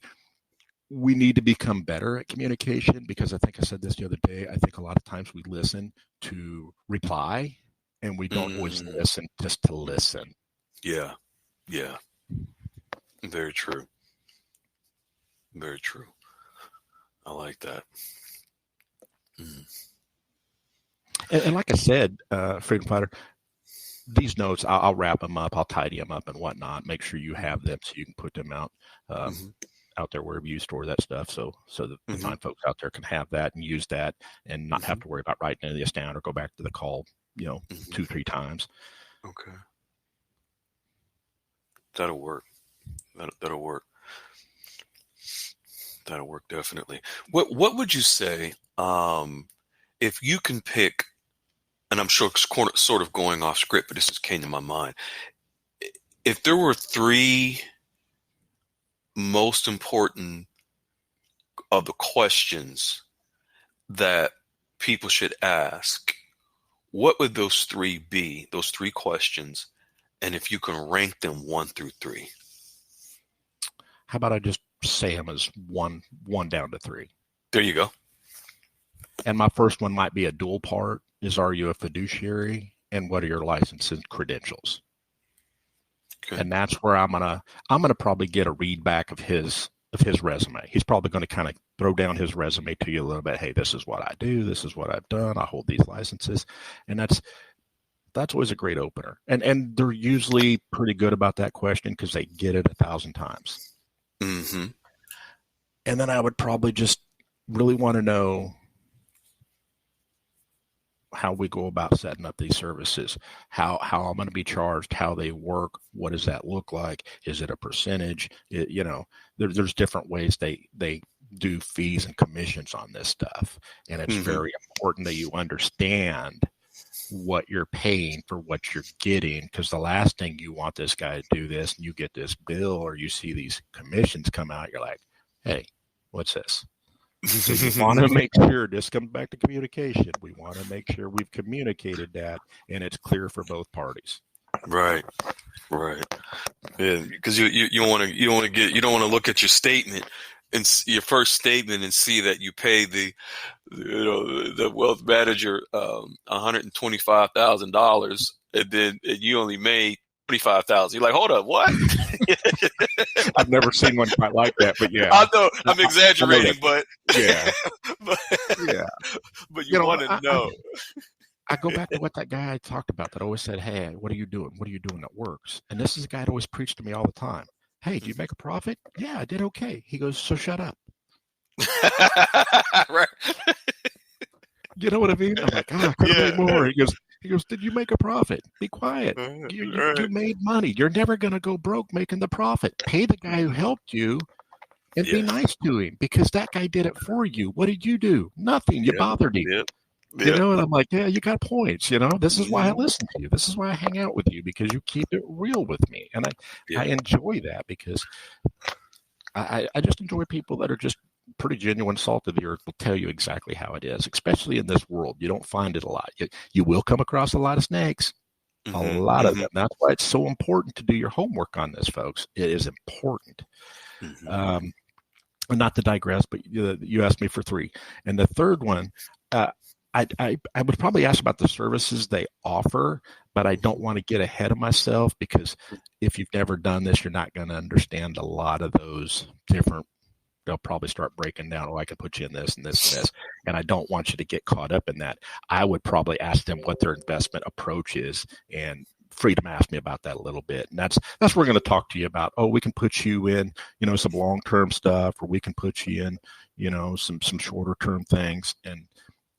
need to become better at communication, because I think I said this the other day. I think a lot of times we listen to reply, and we don't always listen just to listen. Yeah. Yeah. Very true. Very true. I like that. And like I said, Freedom Fighter, these notes, I'll wrap them up, I'll tidy them up and whatnot. Make sure you have them so you can put them out there wherever you store that stuff, so the fine folks out there can have that and use that, and not have to worry about writing any of this down or go back to the call 2-3 times. Okay. That'll work. That'll work. That'll work, definitely. What would you say, if you can pick, and I'm sure it's sort of going off script, but this just came to my mind. If there were 3 most important of the questions that people should ask, what would those 3 be? Those 3 questions, and if you can rank them 1 through 3. How about I just say them as one down to 3? There you go. And my first one might be a dual part: is, are you a fiduciary, and what are your license and credentials? Okay. And that's where I'm gonna probably get a read back of his resume. He's probably going to kind of throw down his resume to you a little bit. Hey, this is what I do. This is what I've done. I hold these licenses, and that's always a great opener. And they're usually pretty good about that question because they get it 1,000 times. Mm-hmm. And then I would probably just really want to know how we go about setting up these services, how I'm going to be charged, how they work, what does that look like? Is it a percentage? There's different ways they do fees and commissions on this stuff. And it's very important that you understand what you're paying for what you're getting, because the last thing you want this guy to do this and you get this bill or you see these commissions come out, you're like, hey, what's this? So you want to make sure, this comes back to communication. We want to make sure we've communicated that and it's clear for both parties. Right. Yeah, because you don't want to look at your statement and your first statement and see that you pay the wealth manager $125,000 and then you only made $25,000. You're like, hold up, what? I've never seen one quite like that, but yeah. I know I'm exaggerating, but yeah, but you want to know. I go back to what that guy I talked about that always said, hey, what are you doing? What are you doing that works? And this is a guy that always preached to me all the time. Hey, do you make a profit? Yeah, I did okay. He goes, so shut up. Right. You know what I mean? I'm like, I could have made more. He goes, did you make a profit? Be quiet. You made money. You're never going to go broke making the profit. Pay the guy who helped you and be nice to him, because that guy did it for you. What did you do? Nothing. You bothered him. And I'm like, yeah, you got points. This is why I listen to you. This is why I hang out with you, because you keep it real with me. And I enjoy that, because I just enjoy people that are just pretty genuine, salt of the earth, will tell you exactly how it is, especially in this world. You don't find it a lot. You will come across a lot of snakes, a lot of them. That's why it's so important to do your homework on this, folks. It is important. Not to digress, but you asked me for 3. And the third one, I would probably ask about the services they offer, but I don't want to get ahead of myself, because if you've never done this, you're not going to understand a lot of those different. They'll probably start breaking down, oh, I can put you in this and this and this. And I don't want you to get caught up in that. I would probably ask them what their investment approach is, and Freedom asked me about that a little bit. And that's what we're going to talk to you about. Oh, we can put you in, some long-term stuff, or we can put you in, some shorter-term things. And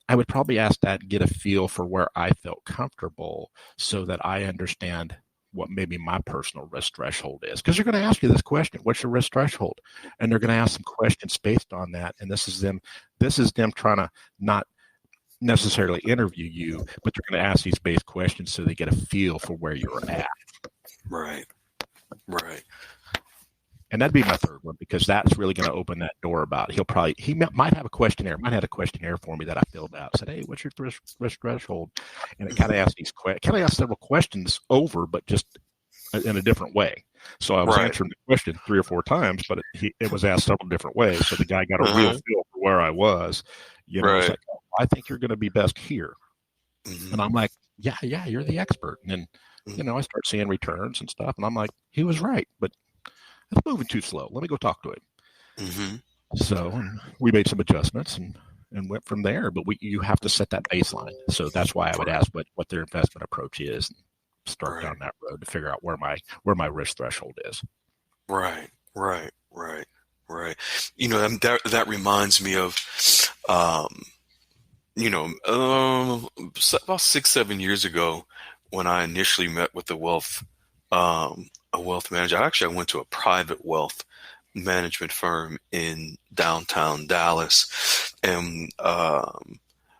I would probably ask that and get a feel for where I felt comfortable, so that I understand what maybe my personal risk threshold is. Because they're going to ask you this question: what's your risk threshold? And they're going to ask some questions based on that. And this is them trying to not necessarily interview you, but they're going to ask these base questions so they get a feel for where you're at. Right. And that'd be my third one, because that's really going to open that door about. He might have a questionnaire. Might have a questionnaire for me that I filled out. Said, hey, what's your risk threshold? And it kind of asked several questions over, but just in a different way. So I was answering the question 3 or 4 times, but it was asked several different ways. So the guy got a real feel for where I was. It's like, oh, I think you're going to be best here. And I'm like, yeah, you're the expert. And then, I start seeing returns and stuff. And I'm like, he was right, but it's moving too slow. Let me go talk to him. So we made some adjustments and went from there. But you have to set that baseline. So that's why I would ask what their investment approach is, and start down that road to figure out where my risk threshold is. Right. That reminds me of, about 6-7 years ago, when I initially met with a wealth manager. Actually, I went to a private wealth management firm in downtown Dallas. And I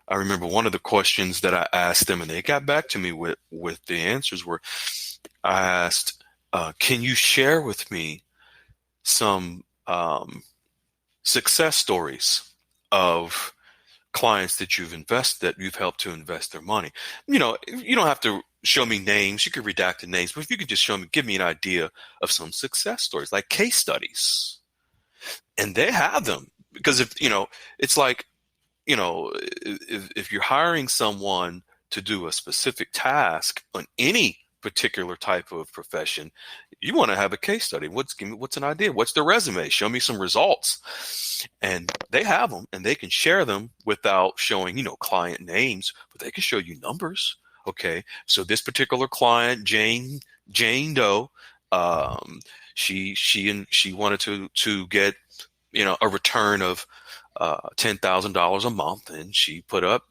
remember one of the questions that I asked them, and they got back to me with the answers, were, I asked, can you share with me some success stories of clients that you've helped to invest their money? You don't have to show me names. You could redact the names, but if you could just give me an idea of some success stories, like case studies. And they have them, because it's like, if you're hiring someone to do a specific task on any particular type of profession, you want to have a case study. What's an idea? What's their resume? Show me some results. And they have them, and they can share them without showing, client names, but they can show you numbers. Okay. So this particular client, Jane Doe, she wanted to get, a return of $10,000 a month, and she put up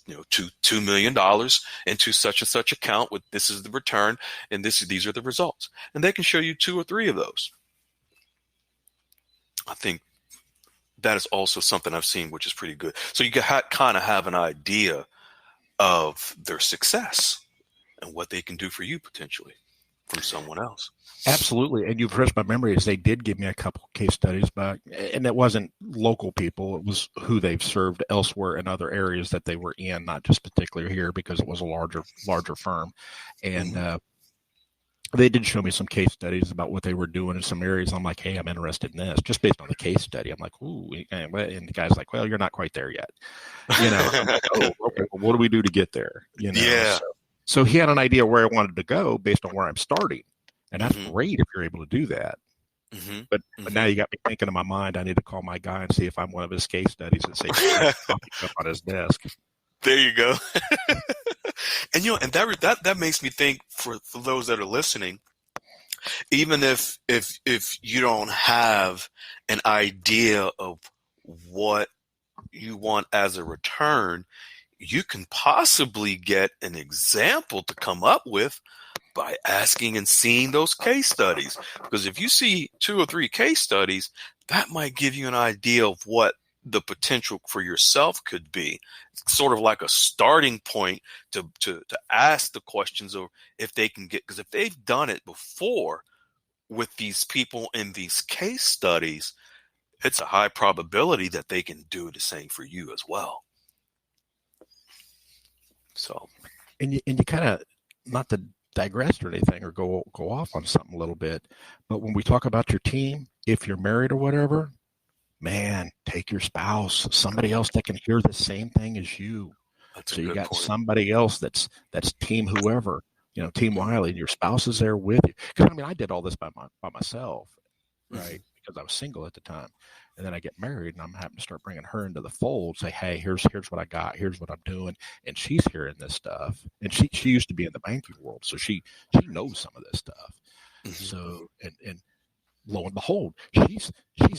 $2 million into such and such account with, this is the return, and these are the results. And they can show you 2 or 3 of those. I think that is also something I've seen, which is pretty good. So you can kind of have an idea of their success and what they can do for you potentially from someone else. Absolutely. And you've refreshed my memory, as they did give me a couple case studies, and it wasn't local people. It was who they've served elsewhere in other areas that they were in, not just particularly here, because it was a larger firm. And they did show me some case studies about what they were doing in some areas. I'm like, hey, I'm interested in this, just based on the case study. I'm like, ooh, and the guy's like, well, you're not quite there yet. I'm like, oh, okay, well, what do we do to get there? Yeah. So he had an idea where I wanted to go based on where I'm starting. And that's great if you're able to do that. But now you got me thinking in my mind, I need to call my guy and see if I'm one of his case studies and say, up on his desk. There you go. And and that makes me think, for those that are listening, even if you don't have an idea of what you want as a return, you can possibly get an example to come up with by asking and seeing those case studies. Because if you see 2 or 3 case studies, that might give you an idea of what the potential for yourself could be. It's sort of like a starting point to ask the questions of if they can get, because if they've done it before with these people in these case studies, it's a high probability that they can do the same for you as well. So, and you kind of, not to digress or anything or go off on something a little bit, but when we talk about your team, if you're married or whatever, man, take your spouse, somebody else that can hear the same thing as you. That's so you got point. Somebody else that's team whoever Team Wiley, and your spouse is there with you. Because I did all this by myself, right? Because I was single at the time, and then I get married, and I'm having to start bringing her into the fold. Say, hey, here's what I got. Here's what I'm doing, and she's hearing this stuff. And she used to be in the banking world, so she knows some of this stuff. So and lo and behold, she's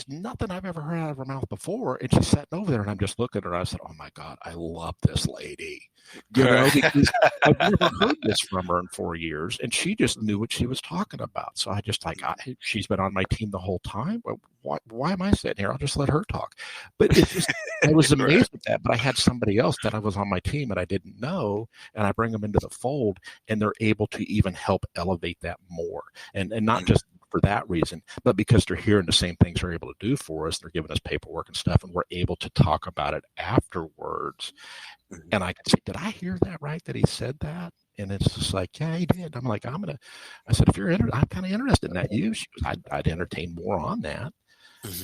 nothing I've ever heard out of her mouth before. And she's sitting over there, and I'm just looking at her. I said, "Oh my God, I love this lady." Because I've never heard this from her in 4 years, and she just knew what she was talking about. So I just she's been on my team the whole time. Why am I sitting here? I'll just let her talk. But it's just, I was amazed at that. But I had somebody else that I was on my team and I didn't know, and I bring them into the fold, and they're able to even help elevate that more, and not just for that reason, but because they're hearing the same things they're able to do for us. They're giving us paperwork and stuff, and we're able to talk about it afterwards. And I can say, did I hear that right, that he said that? And it's just like, yeah, he did. I'm like, I said, if you're interested, I'm kind of interested in that. She goes, I'd entertain more on that.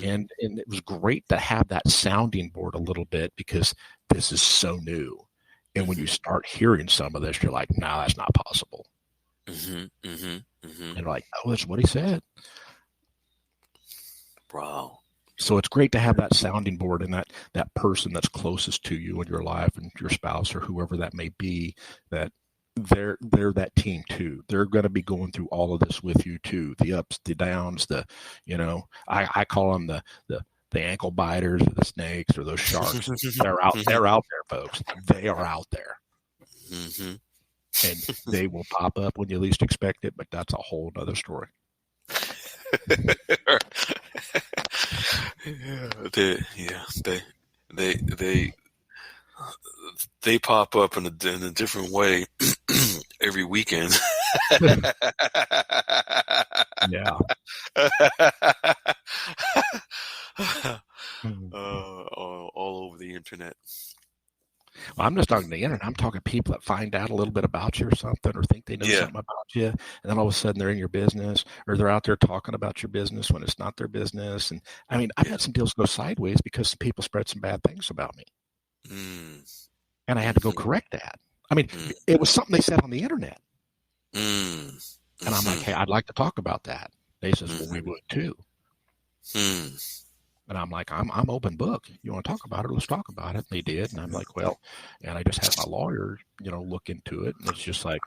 And it was great to have that sounding board a little bit, because this is so new. And when you start hearing some of this, you're like, no, that's not possible. And like, oh, that's what he said. Wow. So it's great to have that sounding board, and that person that's closest to you in your life, and your spouse or whoever that may be, that they're that team too. They're going to be going through all of this with you too. The ups, the downs, I call them the ankle biters, or the snakes, or those sharks. They're out there, folks. They are out there. And they will pop up when you least expect it, but that's a whole other story. They pop up in a different way every weekend. Yeah. All over the internet. Well, I'm just talking the internet. I'm talking people that find out a little bit about you or something, or think they know something about you, and then all of a sudden they're in your business, or they're out there talking about your business when it's not their business. And I've had some deals go sideways because some people spread some bad things about me, and I had to go correct that. It was something they said on the internet, and I'm like, hey, I'd like to talk about that. They says, well, we would too. And I'm like, I'm open book. You want to talk about it? Let's talk about it. And they did. And I'm like, well, and I just had my lawyer, look into it. And it's just like,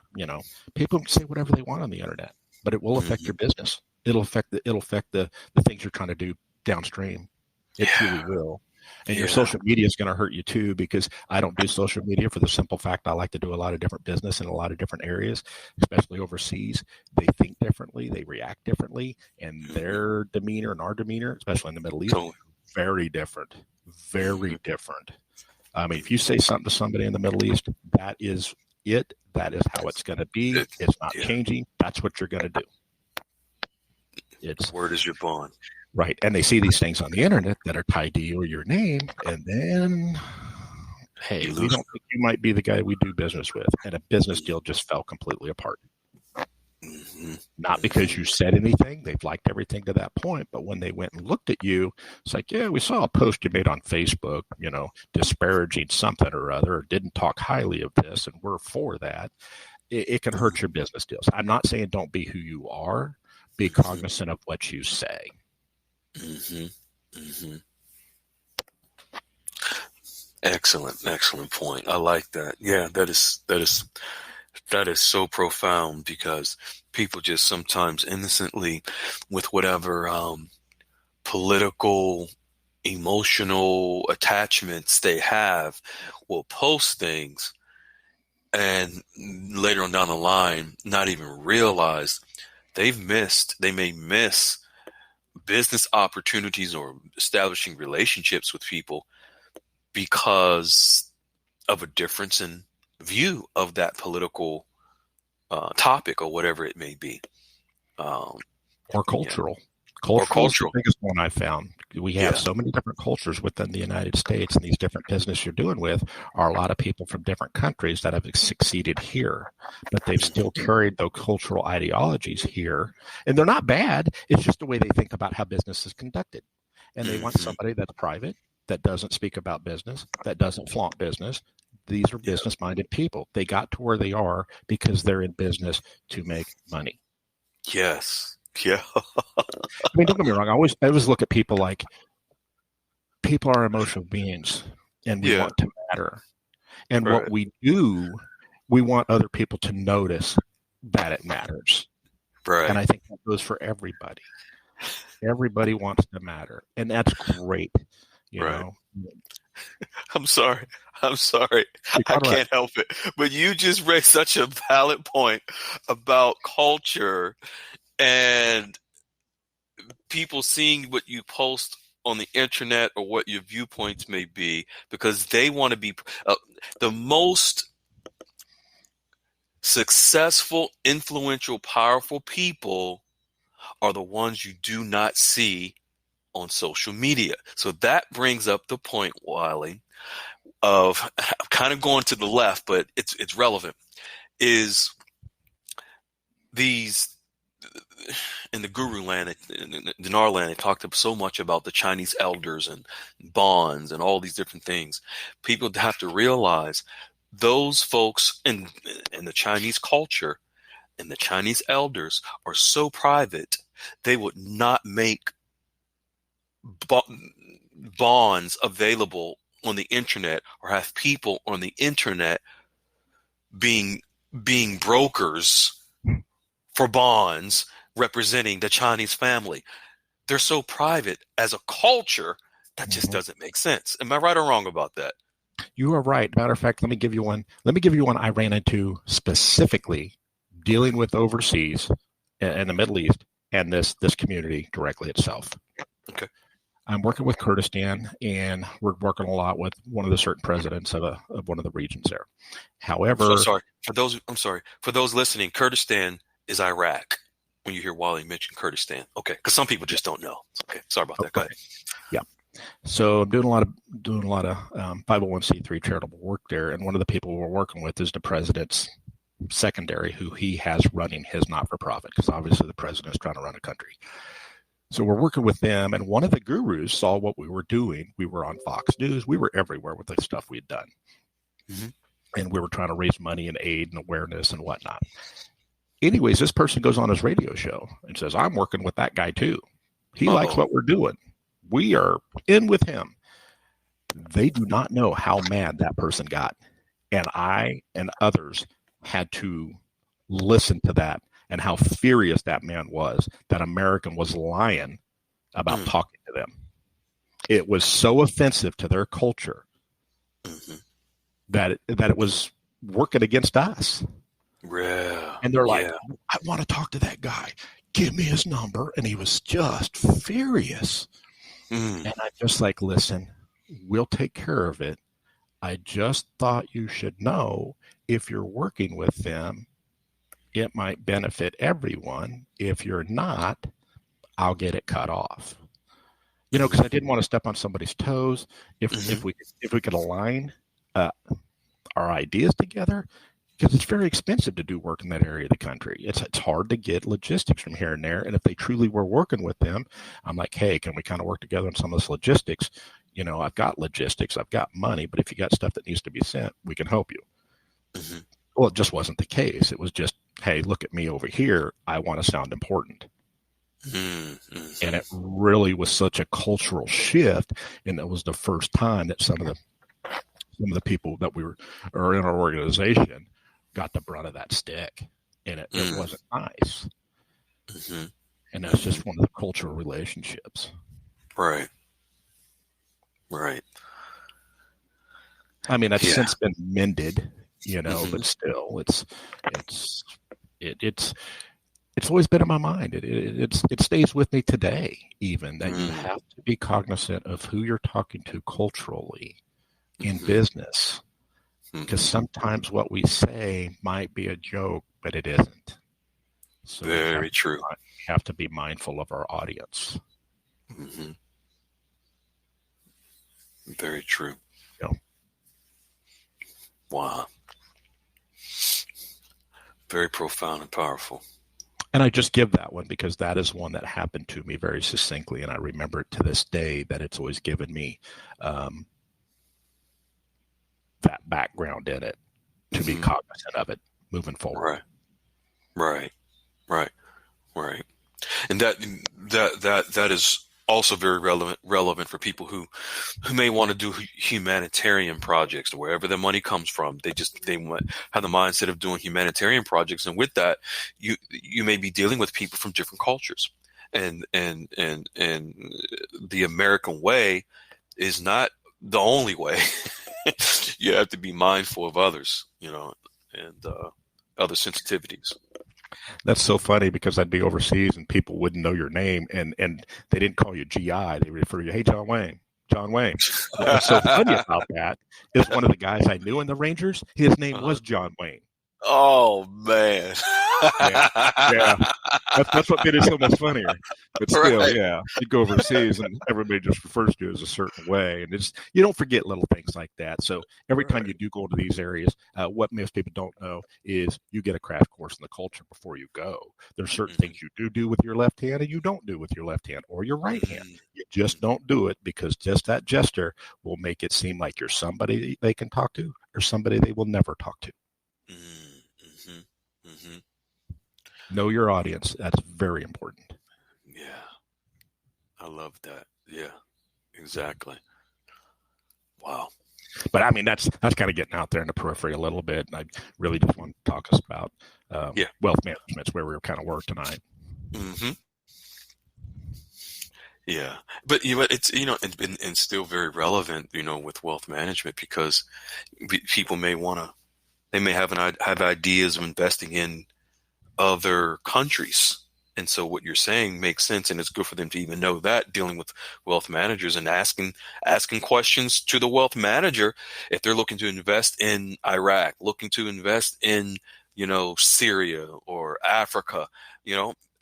people can say whatever they want on the internet, but it will affect your business. It'll affect the things you're trying to do downstream. It truly will. And your social media is going to hurt you too, because I don't do social media for the simple fact I like to do a lot of different business in a lot of different areas, especially overseas. They think differently, they react differently, and their demeanor and our demeanor, especially in the Middle East, very different. Very different. If you say something to somebody in the Middle East, that is it. That is how it's going to be. It's not changing. That's what you're going to do. Word is your bond. Right. And they see these things on the internet that are tied to you or your name. And then, hey, we don't think you might be the guy we do business with. And a business deal just fell completely apart. Not because you said anything. They've liked everything to that point. But when they went and looked at you, it's like, yeah, we saw a post you made on Facebook, disparaging something or other, or didn't talk highly of this, and we're for that. It can hurt your business deals. I'm not saying don't be who you are. Be cognizant of what you say. Excellent point. I like that. Yeah, that is so profound, because people just sometimes innocently, with whatever political, emotional attachments they have, will post things, and later on down the line not even realize they may miss business opportunities or establishing relationships with people because of a difference in view of that political topic or whatever it may be. Or cultural. Cultural is the biggest one I found. We have so many different cultures within the United States, and these different business you're doing with are a lot of people from different countries that have succeeded here, but they've still carried those cultural ideologies here. And they're not bad. It's just the way they think about how business is conducted. And they want somebody that's private, that doesn't speak about business, that doesn't flaunt business, These are business-minded people. They got to where they are because they're in business to make money. Yes. Yeah. I mean, don't get me wrong. I always look at people like people are emotional beings, and we Yeah. want to matter. And what Right. we do, we want other people to notice that it matters. Right. And I think that goes for everybody. Everybody wants to matter, and that's great. You Right. know, I'm sorry. I'm sorry. you're I quite right. can't help it. But you just raised such a valid point about culture and people seeing what you post on the internet or what your viewpoints may be because they want to be the most successful, influential, powerful people are the ones you do not see on social media. So that brings up the point, Wiley, of kind of going to the left, but it's relevant, is these in the guru land, in the dinar land, they talked so much about the Chinese elders and bonds and all these different things. People have to realize those folks in the Chinese culture and the Chinese elders are so private, they would not make bonds available on the internet or have people on the internet being brokers for bonds representing the Chinese family. They're so private as a culture that just doesn't make sense. Am I right or wrong about that? You are right. Matter of fact, let me give you one. Let me give you one I ran into specifically dealing with overseas in the Middle East and this community directly itself. Okay. I'm working with Kurdistan, and we're working a lot with one of the certain presidents of one of the regions there. However, I'm sorry for those listening. Kurdistan is Iraq. When you hear Wiley mention Kurdistan, okay, because some people just don't know. Okay, sorry about that. Go ahead. Yeah. So I'm doing a lot of 501c3 charitable work there, and one of the people we're working with is the president's secondary, who he has running his not-for-profit, because obviously the president's trying to run a country. So we're working with them, and one of the gurus saw what we were doing. We were on Fox News. We were everywhere with the stuff we had done. Mm-hmm. And we were trying to raise money and aid and awareness and whatnot. Anyways, this person goes on his radio show and says, I'm working with that guy too. He likes what we're doing. We are in with him. They do not know how mad that person got. And I and others had to listen to that and how furious that man was that American was lying about talking to them. It was so offensive to their culture that it was working against us. Yeah. And they're like, I want to talk to that guy. Give me his number. And he was just furious. And I'm just like, listen, we'll take care of it. I just thought you should know if you're working with them, it might benefit everyone. If you're not, I'll get it cut off. You know, because I didn't want to step on somebody's toes. If we could align our ideas together, because it's very expensive to do work in that area of the country. It's hard to get logistics from here and there. And if they truly were working with them, I'm like, hey, can we kind of work together on some of this logistics? You know, I've got logistics, I've got money, but if you got stuff that needs to be sent, we can help you. Well, it just wasn't the case. It was just, hey, look at me over here. I want to sound important. And it really was such a cultural shift. And it was the first time that some of the people that are in our organization got the brunt of that stick, and it wasn't nice. And that's just one of the cultural relationships. Right. I mean, that's since been mended, you know, but still, it's always been in my mind. It stays with me today, even that you have to be cognizant of who you're talking to culturally in business. Because sometimes what we say might be a joke, but it isn't. So very true. We have to be mindful of our audience. Very true. Yeah. Wow. Very profound and powerful. And I just give that one because that is one that happened to me very succinctly, and I remember it to this day that it's always given me the that background in it to be cognizant of it moving forward. Right. Right. And that is also very relevant for people who may want to do humanitarian projects wherever the money comes from. They want have the mindset of doing humanitarian projects, and with that, you may be dealing with people from different cultures, and the American way is not the only way. You have to be mindful of others, and other sensitivities. That's so funny because I'd be overseas and people wouldn't know your name, and they didn't call you GI. They refer you, hey, John Wayne. What's so funny about that is one of the guys I knew in the Rangers, his name was John Wayne. Oh, man. Yeah. That's what made it so much funnier. But still, yeah, you go overseas and everybody just refers to you as a certain way. And you don't forget little things like that. So every time you do go to these areas, what most people don't know is you get a crash course in the culture before you go. There's certain things you do with your left hand and you don't do with your left hand or your right hand. You just don't do it because just that gesture will make it seem like you're somebody they can talk to or somebody they will never talk to. Know your audience. That's very important. Yeah. I love that. Yeah, exactly. Wow. But I mean, that's kind of getting out there in the periphery a little bit. And I really just want to talk us about wealth management. It's where we kind of were tonight. Yeah. But it's, and still very relevant, with wealth management because people may have ideas of investing in other countries. And so what you're saying makes sense, and it's good for them to even know that, dealing with wealth managers and asking questions to the wealth manager if they're looking to invest in Iraq, looking to invest in, Syria or Africa,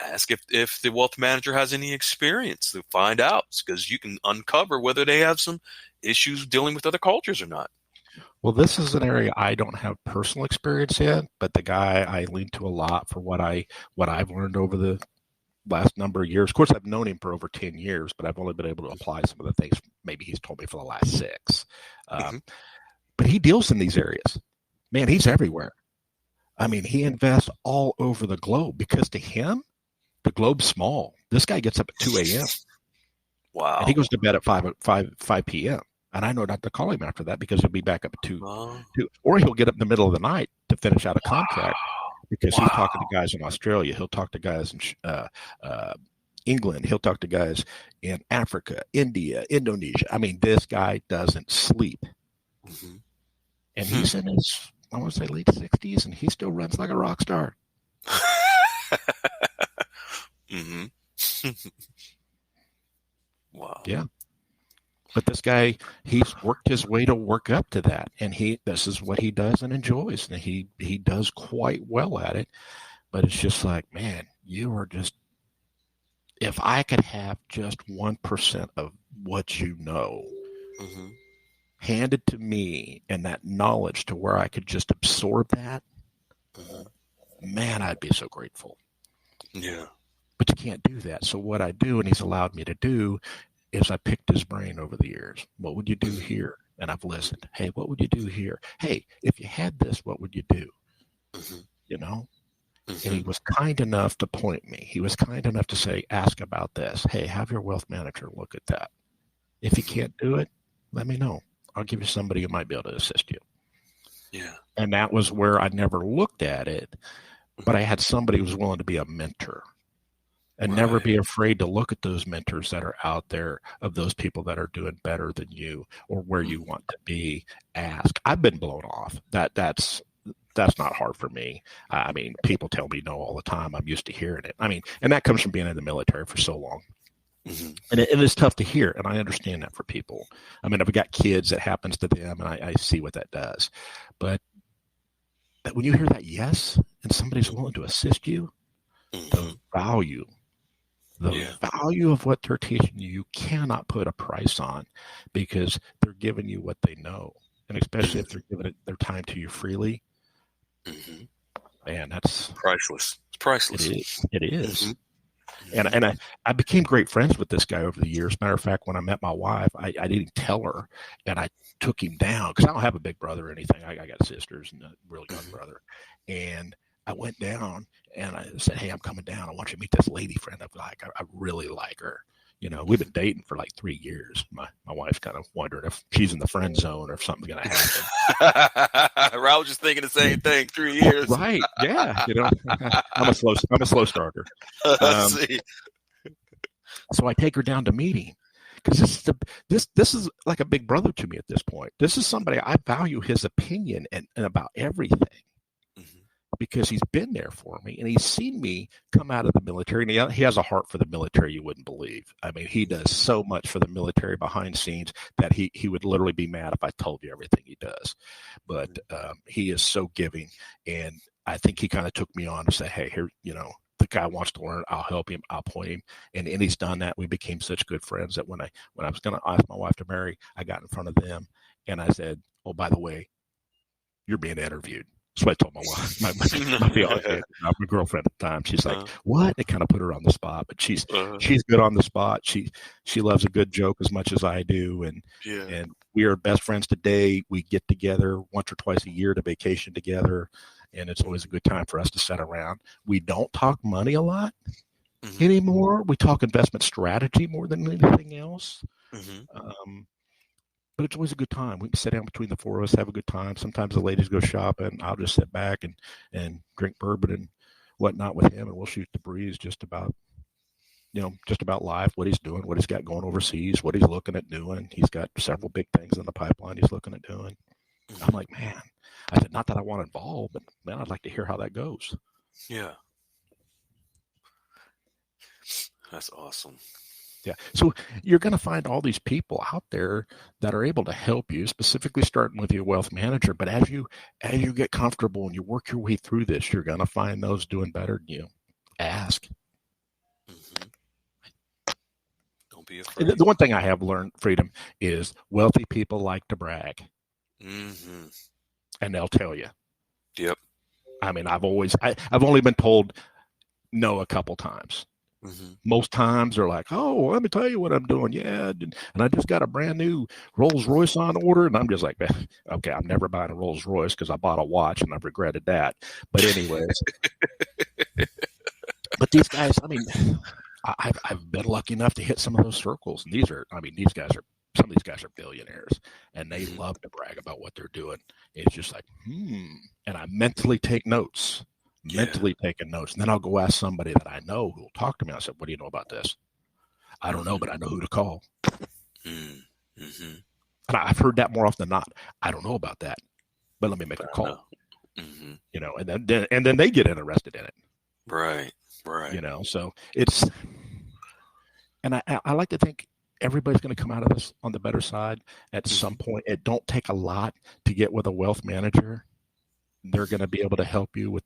ask if the wealth manager has any experience to find out, because you can uncover whether they have some issues dealing with other cultures or not. Well, this is an area I don't have personal experience in, but the guy I lean to a lot for what I've learned over the last number of years. Of course, I've known him for over 10 years, but I've only been able to apply some of the things maybe he's told me for the last 6. But he deals in these areas. Man, he's everywhere. I mean, he invests all over the globe because to him, the globe's small. This guy gets up at 2 a.m. Wow. And he goes to bed at 5 p.m. And I know not to call him after that because he'll be back up at 2. Or he'll get up in the middle of the night to finish out a contract because he's talking to guys in Australia. He'll talk to guys in England. He'll talk to guys in Africa, India, Indonesia. I mean, this guy doesn't sleep. And he's in his, I want to say, late 60s, and he still runs like a rock star. Wow. Yeah. But this guy, he's worked his way to work up to that. And this is what he does and enjoys. And he does quite well at it. But it's just like, man, you are just, if I could have just 1% of what you know handed to me and that knowledge to where I could just absorb that, man, I'd be so grateful. Yeah. But you can't do that. So what I do, and he's allowed me to do, is I picked his brain over the years. What would you do here? And I've listened. Hey, what would you do here? Hey, if you had this, what would you do? And he was kind enough to point me. He was kind enough to say, ask about this. Hey, have your wealth manager look at that. If you can't do it, let me know. I'll give you somebody who might be able to assist you. Yeah. And that was where I never looked at it, but I had somebody who was willing to be a mentor. And never be afraid to look at those mentors that are out there, of those people that are doing better than you or where you want to be. Ask. I've been blown off. That's not hard for me. I mean, people tell me no all the time. I'm used to hearing it. I mean, and that comes from being in the military for so long. And it's tough to hear, and I understand that for people. I mean, I've got kids, that happens to them, and I see what that does. But when you hear that yes, and somebody's willing to assist you, the value of what they're teaching you cannot put a price on, because they're giving you what they know. And especially if they're giving their time to you freely, man, that's priceless. It's priceless. It is. And Mm-hmm. I became great friends with this guy over the years. Matter of fact, when I met my wife, I didn't tell her, and I took him down because I don't have a big brother or anything. I got sisters and a real young Mm-hmm. brother. And I went down and I said, "Hey, I'm coming down. I want you to meet this lady friend I like. I really like her. You know, we've been dating for like 3 years. My wife's kind of wondering if she's in the friend zone or if something's going to happen." I was just thinking the same thing. 3 years. Right? Yeah. You know, I'm a slow starter. I Um, see. so I take her down to meeting because this is like a big brother to me at this point. This is somebody I value his opinion and about everything Mm-hmm. because he's been there for me and he's seen me come out of the military. And he has a heart for the military you wouldn't believe. I mean, he does so much for the military behind scenes that he would literally be mad if I told you everything he does. But he is so giving, and I think he kind of took me on to say, "Hey, here, you know, the guy wants to learn. I'll help him. I'll point him." And he's done that. We became such good friends that when I was going to ask my wife to marry, I got in front of them and I said, "Oh, by the way, you're being interviewed." So I told my wife, my fiance, my girlfriend at the time. She's like, "What?" It kind of put her on the spot, but she's good on the spot. She loves a good joke as much as I do, Yeah. and we are best friends today. We get together once or twice a year to vacation together, and it's always a good time for us to sit around. We don't talk money a lot Mm-hmm. anymore. We talk investment strategy more than anything else. Mm-hmm. Um, but it's always a good time. We can sit down between the four of us, have a good time. Sometimes the ladies go shopping. I'll just sit back and drink bourbon and whatnot with him, and we'll shoot the breeze just about, you know, just about life, what he's doing, what he's got going overseas, what he's looking at doing. He's got several big things in the pipeline he's looking at doing. I'm Mm-hmm. like, man, I said, not that I want involved, but man, I'd like to hear how that goes. Yeah. That's awesome. Yeah. So you're going to find all these people out there that are able to help you, specifically starting with your wealth manager. But as you get comfortable and you work your way through this, you're going to find those doing better than you. Ask. Mm-hmm. Don't be And afraid. the one thing I have learned, Freedom, is wealthy people like to brag, Mm-hmm. and they'll tell you. Yep. I mean, I've only been told no a couple times. Mm-hmm. Most times they're like, "Oh, well, let me tell you what I'm doing. Yeah, and I just got a brand new Rolls Royce on order." And I'm just like, "Okay, I'm never buying a Rolls Royce because I bought a watch and I've regretted that." But anyways, but these guys, I mean, I've been lucky enough to hit some of those circles, and some of these guys are billionaires, and they Mm-hmm. love to brag about what they're doing. It's just like, and I mentally take notes. Yeah. Mentally taking notes. And then I'll go ask somebody that I know who will talk to me. I said, "What do you know about this?" "I don't know, Mm-hmm. but I know who to call." Mm-hmm. And I've heard that more often than not. "I don't know about that, but let me make But a I know. call." Mm-hmm. You know, and then they get interested in it. Right. Right. You know, so it's, and I like to think everybody's going to come out of this on the better side at some Mm-hmm. point. It don't take a lot to get with a wealth manager. They're going to be able to help you with.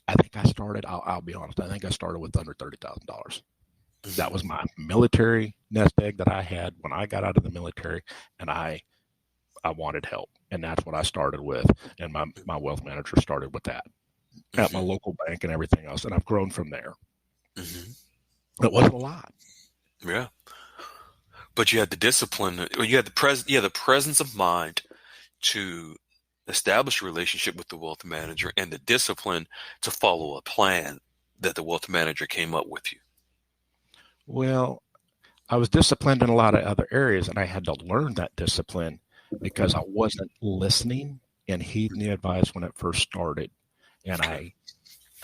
I think I started. I'll be honest. I think I started with under $30,000. That was my military nest egg that I had when I got out of the military, and I wanted help, and that's what I started with. And my wealth manager started with that at my Mm-hmm. local bank and everything else, and I've grown from there. Mm-hmm. It wasn't a lot. Yeah. But you had the discipline. You had the presence of mind to establish a relationship with the wealth manager and the discipline to follow a plan that the wealth manager came up with you. Well, I was disciplined in a lot of other areas, and I had to learn that discipline because I wasn't listening and heeding the advice when it first started. And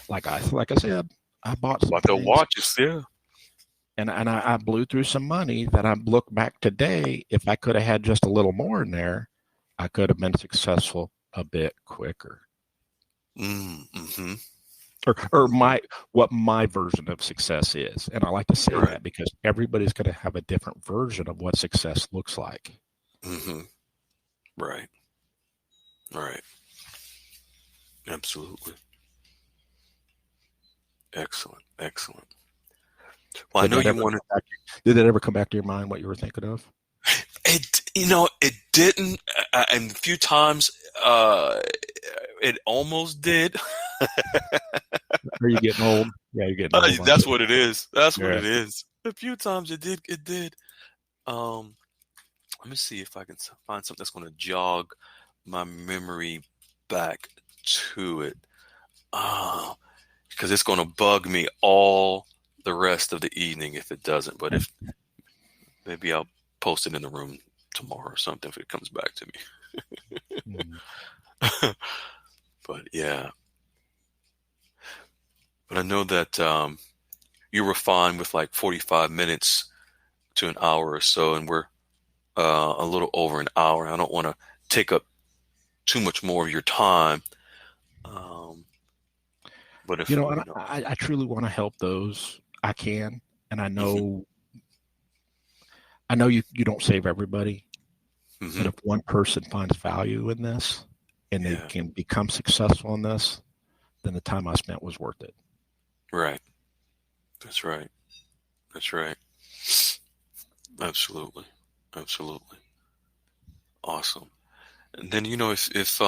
like I said, I bought some About the things, watches, yeah. and I blew through some money that I look back today. If I could have had just a little more in there, I could have been successful a bit quicker. Mm-hmm. Or what my version of success is. And I like to say Right. that because everybody's going to have a different version of what success looks like. Mm-hmm. Right. Right. Absolutely. Excellent. Excellent. Well, I know you wanted. Did that ever come back to your mind what you were thinking of? It didn't. And a few times, it almost did. Are you getting old? Yeah, you're getting old, aren't That's you? what it is. That's what Yeah. it is. A few times it did. It did. Um, Let me see if I can find something that's going to jog my memory back to it. Uh, because it's going to bug me all the rest of the evening if it doesn't. But if maybe I'll post it in the room tomorrow or something if it comes back to Mm. me. But yeah, but I know that you were fine with like 45 minutes to an hour or so, and we're a little over an hour. I don't want to take up too much more of your time. Um, but if And I truly want to help those I can, and hmm I know you don't save everybody, but hmm if one person finds value in this and they yeah, can become successful in this, then the time I spent was worth it. right. That's right. That's right. Absolutely. Absolutely. Awesome. And then, if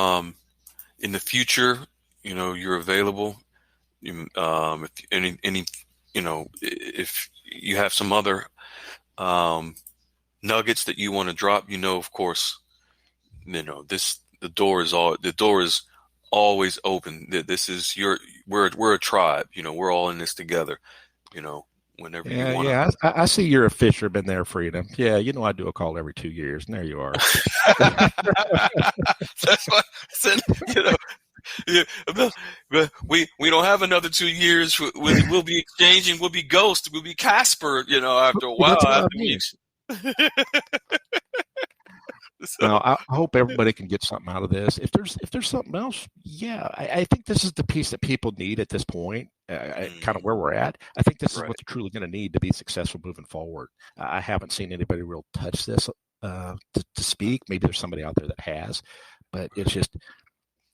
in the future, you're available, if any, if you have some other um, nuggets that you want to drop, of course, the door is always open. This is we're a tribe. We're all in this together. You know, whenever you Yeah, want yeah. I see you're a fisherman there, Freedom. Yeah, I do a call every 2 years, and there you are. to. That's what I said. Yeah, but we don't have another 2 years. We'll be exchanging. We'll be Ghost. We'll be Casper. After a Well, while, that's what I after mean. weeks. So, Now, I hope everybody can get something out of this. If there's something else, yeah, I think this is the piece that people need at this point. Kind of where we're at. I think this is right. what they're truly going to need to be successful moving forward. I haven't seen anybody real touch this to speak. Maybe there's somebody out there that has, but it's just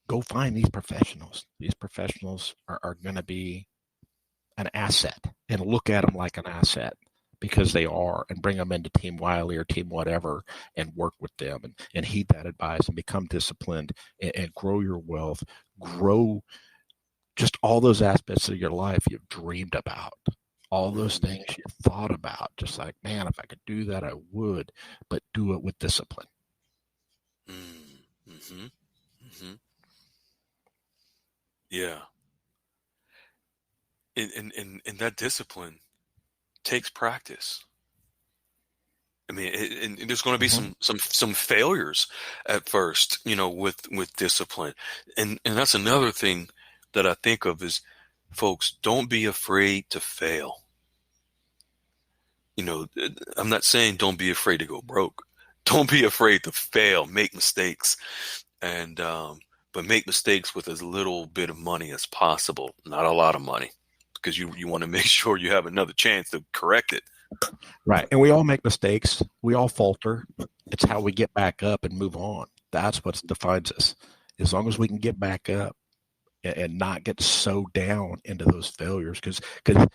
go find these professionals. These professionals are going to be an asset, and look at them like an asset because they are, and bring them into Team Wiley or Team whatever and work with them and heed that advice and become disciplined and grow your wealth, grow just all those aspects of your life you've dreamed about. All those Mm-hmm. things you thought about, just like, man, if I could do that, I would, but do it with discipline. Mm-hmm. Mm-hmm. Yeah, and that discipline takes practice. I mean, and there's going to be Mm-hmm. some failures at first, with discipline, and that's another thing that I think of is, folks, don't be afraid to fail. I'm not saying don't be afraid to go broke. Don't be afraid to fail, make mistakes, and but make mistakes with as little bit of money as possible, not a lot of money, because you want to make sure you have another chance to correct it. Right. And we all make mistakes. We all falter. It's how we get back up and move on. That's what defines us. As long as we can get back up and not get so down into those failures, because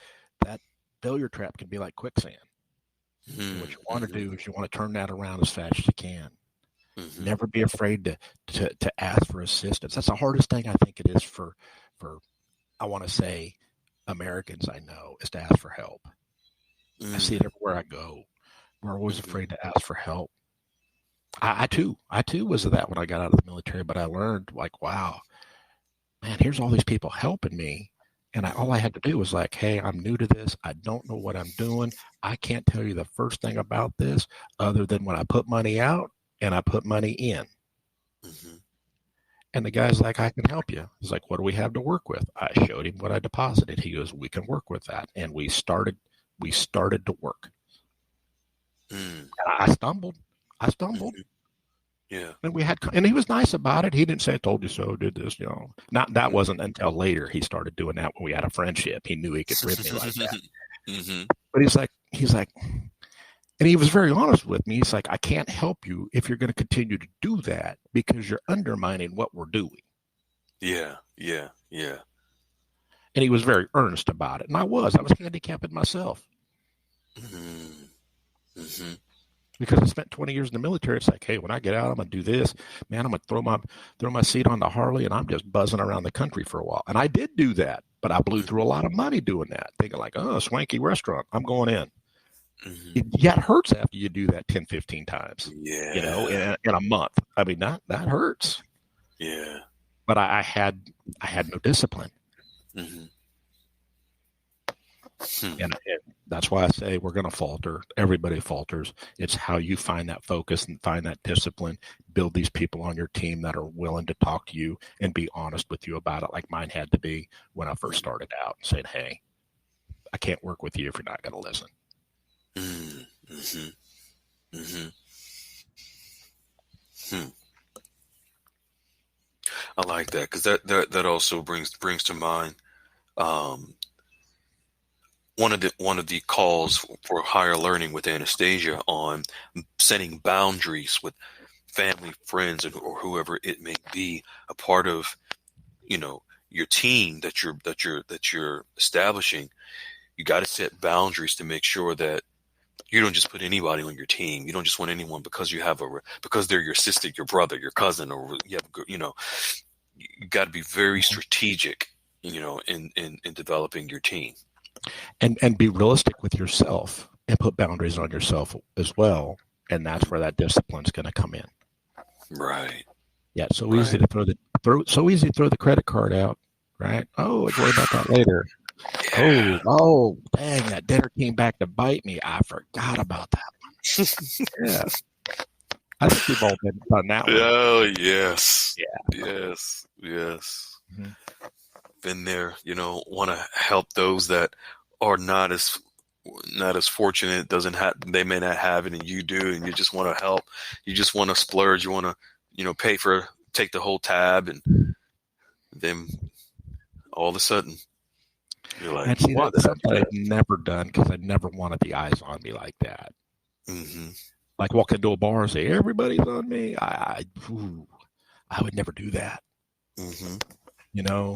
that failure trap can be like quicksand. And what you want to Mm-hmm. do is you want to turn that around as fast as you can. Mm-hmm. Never be afraid to ask for assistance. That's the hardest thing I think it is for I want to say Americans I know is to ask for help. I see it Mm-hmm. everywhere I go. We're always Mm-hmm. afraid to ask for help. I too was that when I got out of the military, but I learned like, wow, man, here's all these people helping me. And all I had to do was like, hey, I'm new to this. I don't know what I'm doing. I can't tell you the first thing about this other than when I put money out and I put money in. Mm-hmm. And the guy's like, I can help you. He's like, what do we have to work with? I showed him what I deposited. He goes, we can work with that. And we started to work. Mm-hmm. And I stumbled. I stumbled. Yeah. And he was nice about it. He didn't say, I told you so, did this, Not that Mm-hmm. wasn't until later he started doing that when we had a friendship. He knew he could rip me like that. Mm-hmm. But he's like, and he was very honest with me. He's like, I can't help you if you're going to continue to do that because you're undermining what we're doing. Yeah. Yeah. Yeah. And he was very earnest about it. And I was handicapping myself. Mm-hmm. Mm-hmm. because I spent 20 years in the military. It's like, hey, when I get out, I'm gonna do this. Man, I'm gonna throw my seat on the Harley, and I'm just buzzing around the country for a while. And I did do that, but I blew through a lot of money doing that, thinking like, oh, a swanky restaurant, I'm going in. It hurts after you do that 10, 15 times, Yeah. in a month. I mean, that hurts. Yeah. But I had no discipline. And that's why I say we're going to falter. Everybody falters. It's how you find that focus and find that discipline, build these people on your team that are willing to talk to you and be honest with you about it, like mine had to be when I first started out, saying, hey, I can't work with you if you're not going to listen. I like that, because that also brings to mind one of the calls for higher learning with Anastasia on setting boundaries with family, friends, or whoever it may be, a part of your team that you're establishing. You got to set boundaries to make sure that you don't just put anybody on your team. You don't just want anyone because because they're your sister, your brother, your cousin, or you got to be very strategic, in developing your team. And be realistic with yourself and put boundaries on yourself as well. And that's where that discipline's going to come in. Right. Yeah. It's so easy to throw the credit card out, right? Oh, I'll worry about that later. Yeah. Oh, dang, that dinner came back to bite me. I forgot about that one. Yeah. I think we've all done that one. Oh, yes. Yeah. Yes. Been there, want to help those that are not as fortunate, they may not have it, and you do, and you just want to help. You just want to splurge. You want to, take the whole tab, and then all of a sudden you're like, and see, that's something I've never done, because I never wanted the eyes on me like that. Like walk into a bar and say, everybody's on me. I would never do that. Now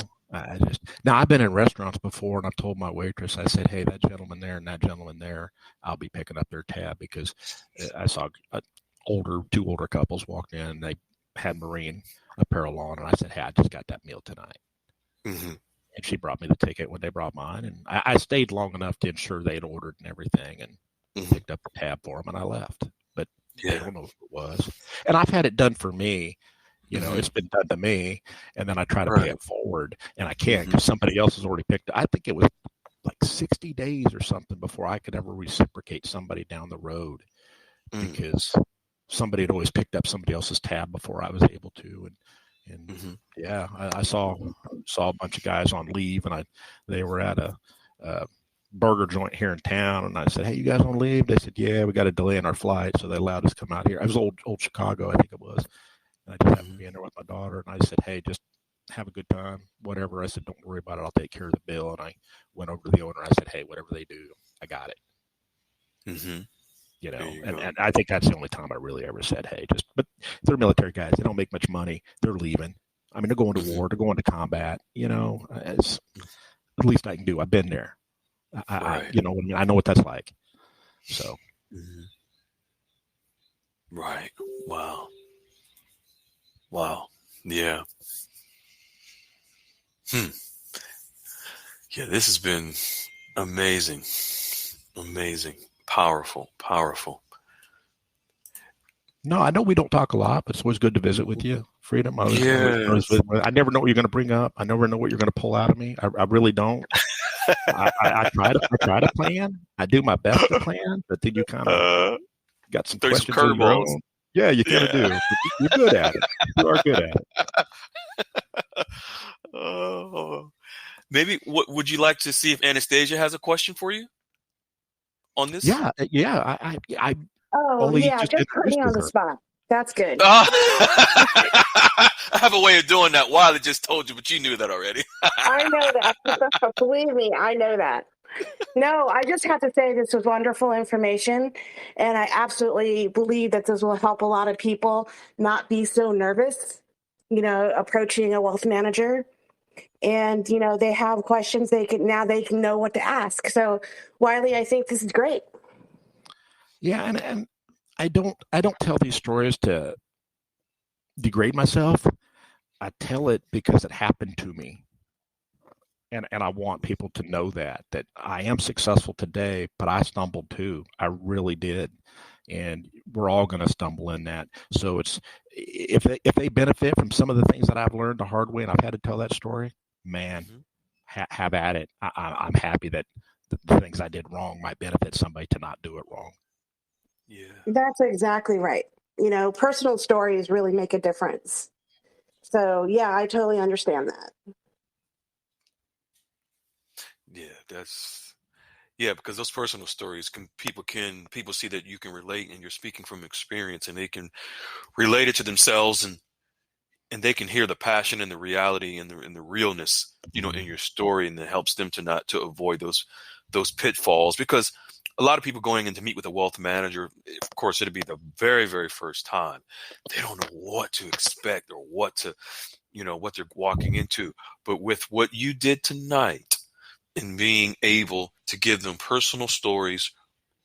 I've been in restaurants before, and I've told my waitress, I said, hey, that gentleman there and that gentleman there, I'll be picking up their tab, because I saw two older couples walked in, and they had Marine apparel on, and I said, hey, I just got that meal tonight. And she brought me the ticket when they brought mine, and I stayed long enough to ensure they'd ordered and everything, and picked up the tab for them, and I left. But they don't know who it was. And I've had it done for me. It's been done to me, and then I try to pay it forward, and I can't, because somebody else has already picked it. I think it was like 60 days or something before I could ever reciprocate somebody down the road, because somebody had always picked up somebody else's tab before I was able to. And yeah, I saw a bunch of guys on leave, and they were at a burger joint here in town, and I said, hey, you guys on leave? They said, yeah, we got a delay in our flight, so they allowed us to come out here. I was old Chicago, I think it was. And I just happened to be in there with my daughter, and I said, hey, just have a good time, whatever. I said, don't worry about it. I'll take care of the bill. And I went over to the owner. I said, hey, whatever they do, I got it. And I think that's the only time I really ever said, hey, but they're military guys. They don't make much money. They're leaving. I mean, they're going to war. They're going to combat. It's the least I can do. I've been there. I know what that's like. So. Right. Wow. Yeah. Yeah, this has been amazing. Powerful. No, I know we don't talk a lot, but it's always good to visit with you, Freedom. I never know what you're going to bring up. I never know what you're going to pull out of me. I really don't. I try to plan. I do my best to plan, but then you kind of got some questions of your own. Yeah, you kind of do. You're good at it. You are good at it. Maybe would you like to see if Anastasia has a question for you on this? Yeah. I just put me on the spot. That's good. I have a way of doing that. Wiley just told you, but you knew that already. I know that. Believe me, I know that. No, I just have to say this was wonderful information, and I absolutely believe that this will help a lot of people not be so nervous, approaching a wealth manager. And, they have questions, they can know what to ask. So, Wiley, I think this is great. Yeah, and don't tell these stories to degrade myself. I tell it because it happened to me. And I want people to know that I am successful today, but I stumbled too. I really did. And we're all going to stumble in that. So it's if they benefit from some of the things that I've learned the hard way and I've had to tell that story, man, have at it. I'm happy that the things I did wrong might benefit somebody to not do it wrong. Yeah. That's exactly right. Personal stories really make a difference. So, yeah, I totally understand that. Yeah, because those personal stories people see that you can relate and you're speaking from experience and they can relate it to themselves and they can hear the passion and the reality and the realness, in your story, and it helps them to avoid those pitfalls. Because a lot of people going in to meet with a wealth manager, of course, it'll be the very, very first time. They don't know what to expect or what they're walking into. But with what you did tonight and being able to give them personal stories,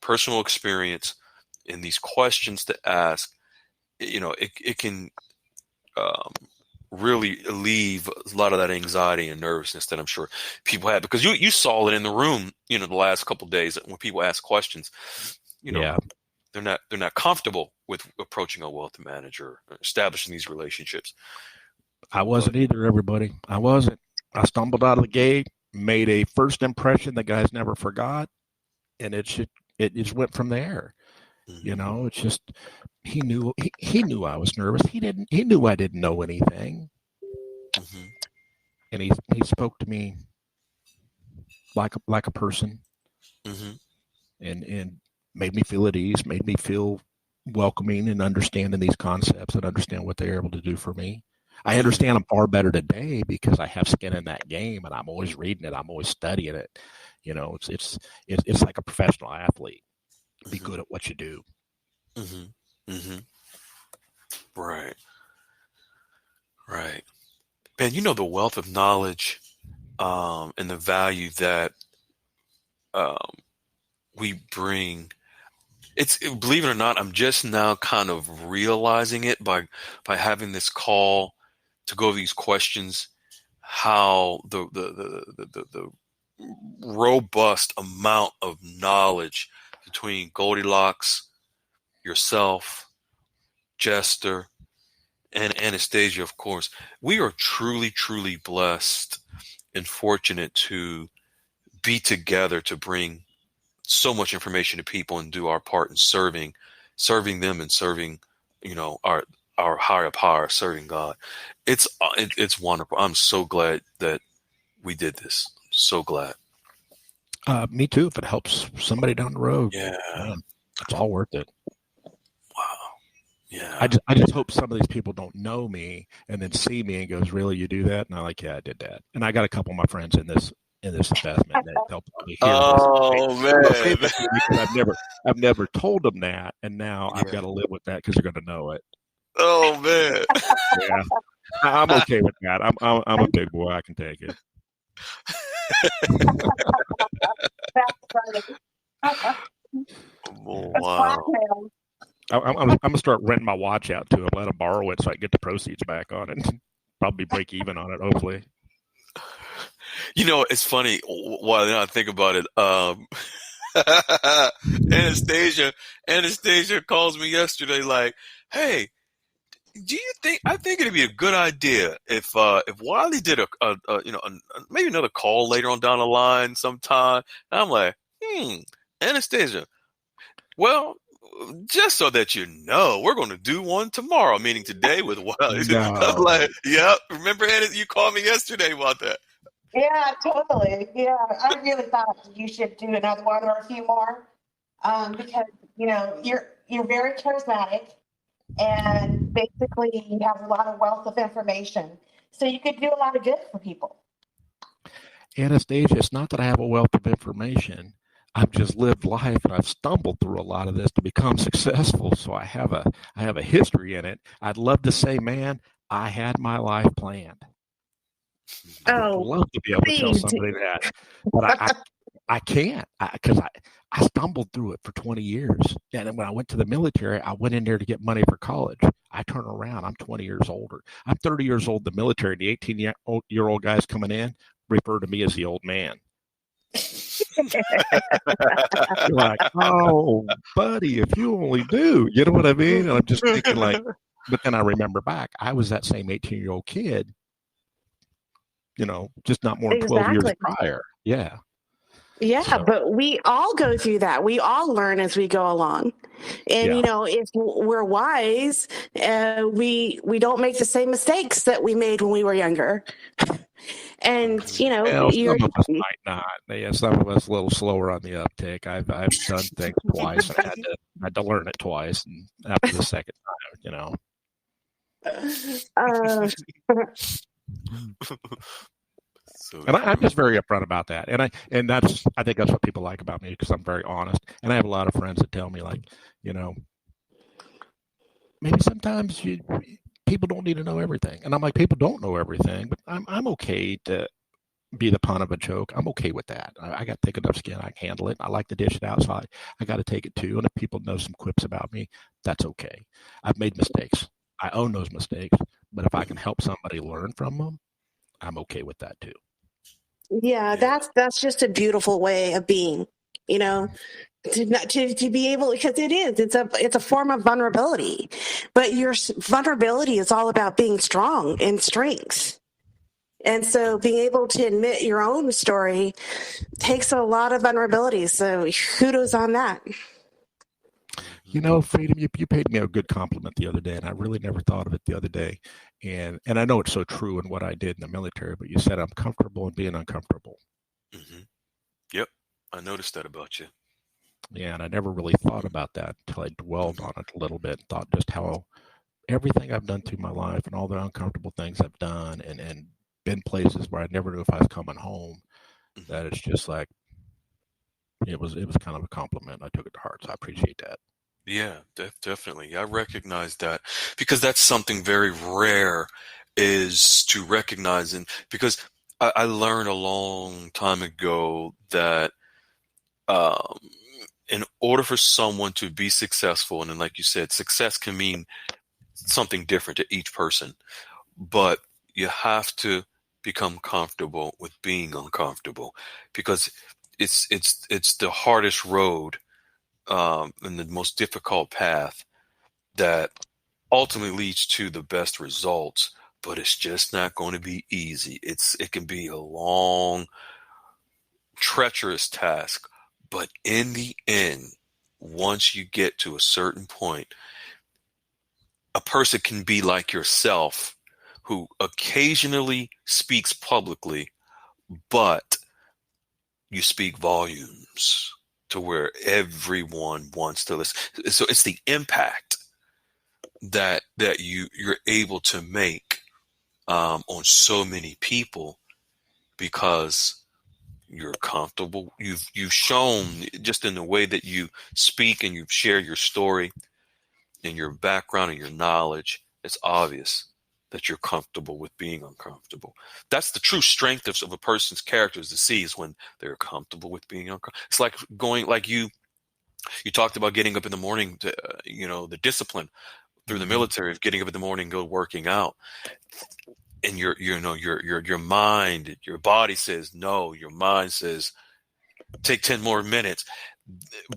personal experience, and these questions to ask, it can really alleviate a lot of that anxiety and nervousness that I'm sure people had, because you saw it in the room, the last couple of days when people ask questions, Yeah. they're not comfortable with approaching a wealth manager, or establishing these relationships. I wasn't either, everybody. I wasn't. I stumbled out of the gate, made a first impression the guys never forgot, and it just went from there. It's just he knew I was nervous. He knew I didn't know anything. And he spoke to me like a person, and made me feel at ease, made me feel welcoming and understanding these concepts and understand what they're able to do for me. I understand them far better today because I have skin in that game and I'm always reading it. I'm always studying it. It's like a professional athlete. Be good at what you do. Right. Man, the wealth of knowledge and the value that we bring. Believe it or not, I'm just now kind of realizing it by having this call to go over these questions, how the robust amount of knowledge between Goldilocks, yourself, Jester, and Anastasia, of course. We are truly, truly blessed and fortunate to be together to bring so much information to people and do our part in serving them and serving, our higher power, serving God. It's wonderful. I'm so glad that we did this. So glad. Me too. If it helps somebody down the road, it's all worth it. Wow. Yeah. I just hope some of these people don't know me and then see me and goes, "Really, you do that?" And I'm like, "Yeah, I did that." And I got a couple of my friends in this investment that they'll probably hear this. Man. Because I've never told them that, and now I've got to live with that because they're going to know it. Oh man. Yeah, I'm okay with that. I'm a big boy. I can take it. That's funny. Wow. I'm gonna start renting my watch out to him, let him borrow it so I can get the proceeds back on it. Probably break even on it, hopefully. It's funny. While I think about it, Anastasia calls me yesterday like, "Hey, do you think? I think it'd be a good idea if Wiley did maybe another call later on down the line sometime." And I'm like, Anastasia, well, just so that you know, we're going to do one tomorrow, meaning today with Wiley. No. I'm like, yep. Remember, Anna, you called me yesterday about that. Yeah, totally. Yeah, I really thought you should do another one or a few more, because you're very charismatic, and basically you have a lot of wealth of information, so you could do a lot of good for people. Anastasia, it's not that I have a wealth of information. I've just lived life and I've stumbled through a lot of this to become successful. So I have a history in it. I'd love to say, man, I had my life planned. I'd love to be able to tell somebody that, but I can't, because I stumbled through it for 20 years. And then when I went to the military, I went in there to get money for college. I turn around, I'm 20 years older. I'm 30 years old in the military. The 18-year-old guys coming in refer to me as the old man. You're like, oh, buddy, if you only knew, you know what I mean? And I'm just thinking like, but then I remember back, I was that same 18-year-old kid, just not more than 12 years prior. Yeah. Yeah, so. But we all go through that. We all learn as we go along. And, if we're wise, we don't make the same mistakes that we made when we were younger. And, some of us might not. Yeah, some of us a little slower on the uptick. I've done things twice and had to learn it twice. And after the second time, And I'm just very upfront about that, and I think that's what people like about me, because I'm very honest, and I have a lot of friends that tell me, like, maybe sometimes people don't need to know everything, and I'm like, people don't know everything, but I'm okay to be the pun of a joke. I'm okay with that. I got thick enough skin. I can handle it. I like to dish it out, so I got to take it too. And if people know some quips about me, that's okay. I've made mistakes. I own those mistakes, but if I can help somebody learn from them, I'm okay with that too. Yeah, that's just a beautiful way of being, to be able, because it's a form of vulnerability, but your vulnerability is all about being strong and strengths. And so being able to admit your own story takes a lot of vulnerability. So kudos on that. Freedom, you paid me a good compliment the other day, and I really never thought of it the other day. And I know it's so true in what I did in the military, but you said I'm comfortable in being uncomfortable. Mm-hmm. Yep. I noticed that about you. Yeah, and I never really thought about that until I dwelled on it a little bit, and thought just how everything I've done through my life and all the uncomfortable things I've done and been places where I never knew if I was coming home, that it's just like, it was kind of a compliment. I took it to heart, so I appreciate that. Yeah, definitely. I recognize that, because that's something very rare, is to recognize. And because I learned a long time ago that in order for someone to be successful, and then, like you said, success can mean something different to each person, but you have to become comfortable with being uncomfortable, because it's the hardest road and the most difficult path that ultimately leads to the best results, but it's just not going to be easy. It can be a long, treacherous task, but in the end, once you get to a certain point, a person can be like yourself, who occasionally speaks publicly, but you speak volumes to where everyone wants to listen. So it's the impact that you're able to make on so many people, because you're comfortable. You've shown, just in the way that you speak and you share your story and your background and your knowledge, it's obvious that you're comfortable with being uncomfortable. That's the true strength of a person's character, is to see, is when they're comfortable with being uncomfortable. It's like going, like you talked about getting up in the morning to, the discipline through the military of getting up in the morning, go working out. And your mind, your body says no, your mind says take 10 more minutes,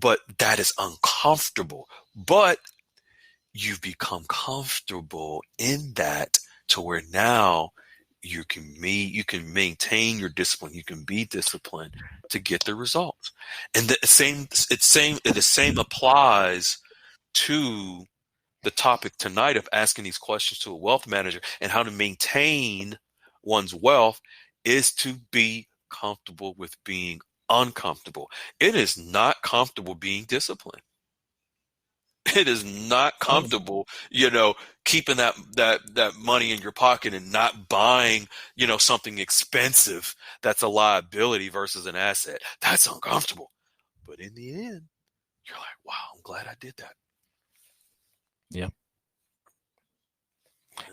but that is uncomfortable. But you've become comfortable in that, to where now you can maintain your discipline. You can be disciplined to get the results. And the same applies to the topic tonight of asking these questions to a wealth manager, and how to maintain one's wealth, is to be comfortable with being uncomfortable. It is not comfortable being disciplined. It is not comfortable, keeping that money in your pocket and not buying, something expensive that's a liability versus an asset. That's uncomfortable. But in the end, you're like, wow, I'm glad I did that. Yeah.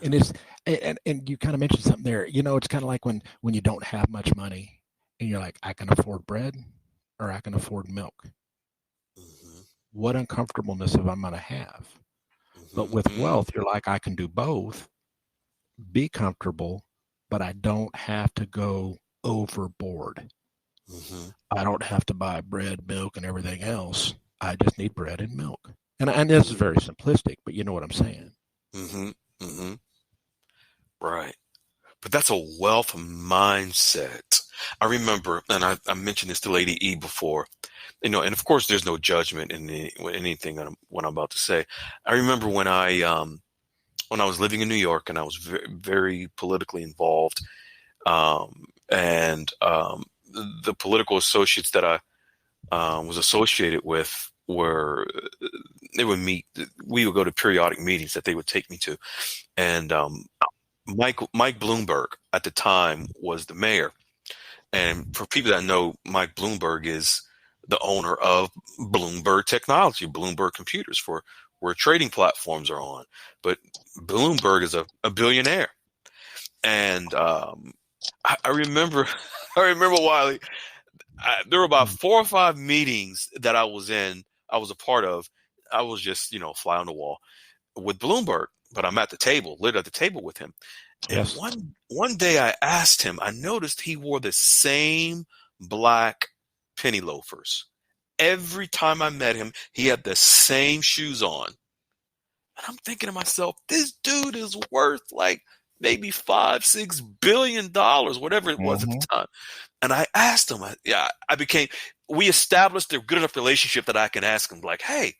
And it's and you kind of mentioned something there. It's kind of like when you don't have much money and you're like, I can afford bread. or I can afford milk. Mm-hmm. What uncomfortableness am I going to have? But with wealth, you're like, I can do both, be comfortable, but I don't have to go overboard. Mm-hmm. I don't have to buy bread, milk, and everything else. I just need bread and milk. And this is very simplistic, but you know what I'm saying. Mm-hmm. Mm-hmm. Right. But that's a wealth mindset. I remember, and I mentioned this to Lady E before, and of course, there's no judgment in anything what I'm about to say. I remember when I was living in New York and I was very, very politically involved, and the political associates that I was associated with they would meet. We would go to periodic meetings that they would take me to, and Mike Bloomberg at the time was the mayor. And for people that know, Mike Bloomberg is the owner of Bloomberg Technology, Bloomberg Computers, for where trading platforms are on. But Bloomberg is a billionaire. And I remember, Wiley, there were about 4 or 5 meetings that I was a part of. I was just, fly on the wall with Bloomberg, but I'm at the table, lit at the table with him. And Yes. one day I asked him, I noticed he wore the same black penny loafers. Every time I met him, he had the same shoes on. And I'm thinking to myself, this dude is worth like maybe $5-6 billion, whatever it was at the time. And I asked him, we established a good enough relationship that I can ask him, like, hey,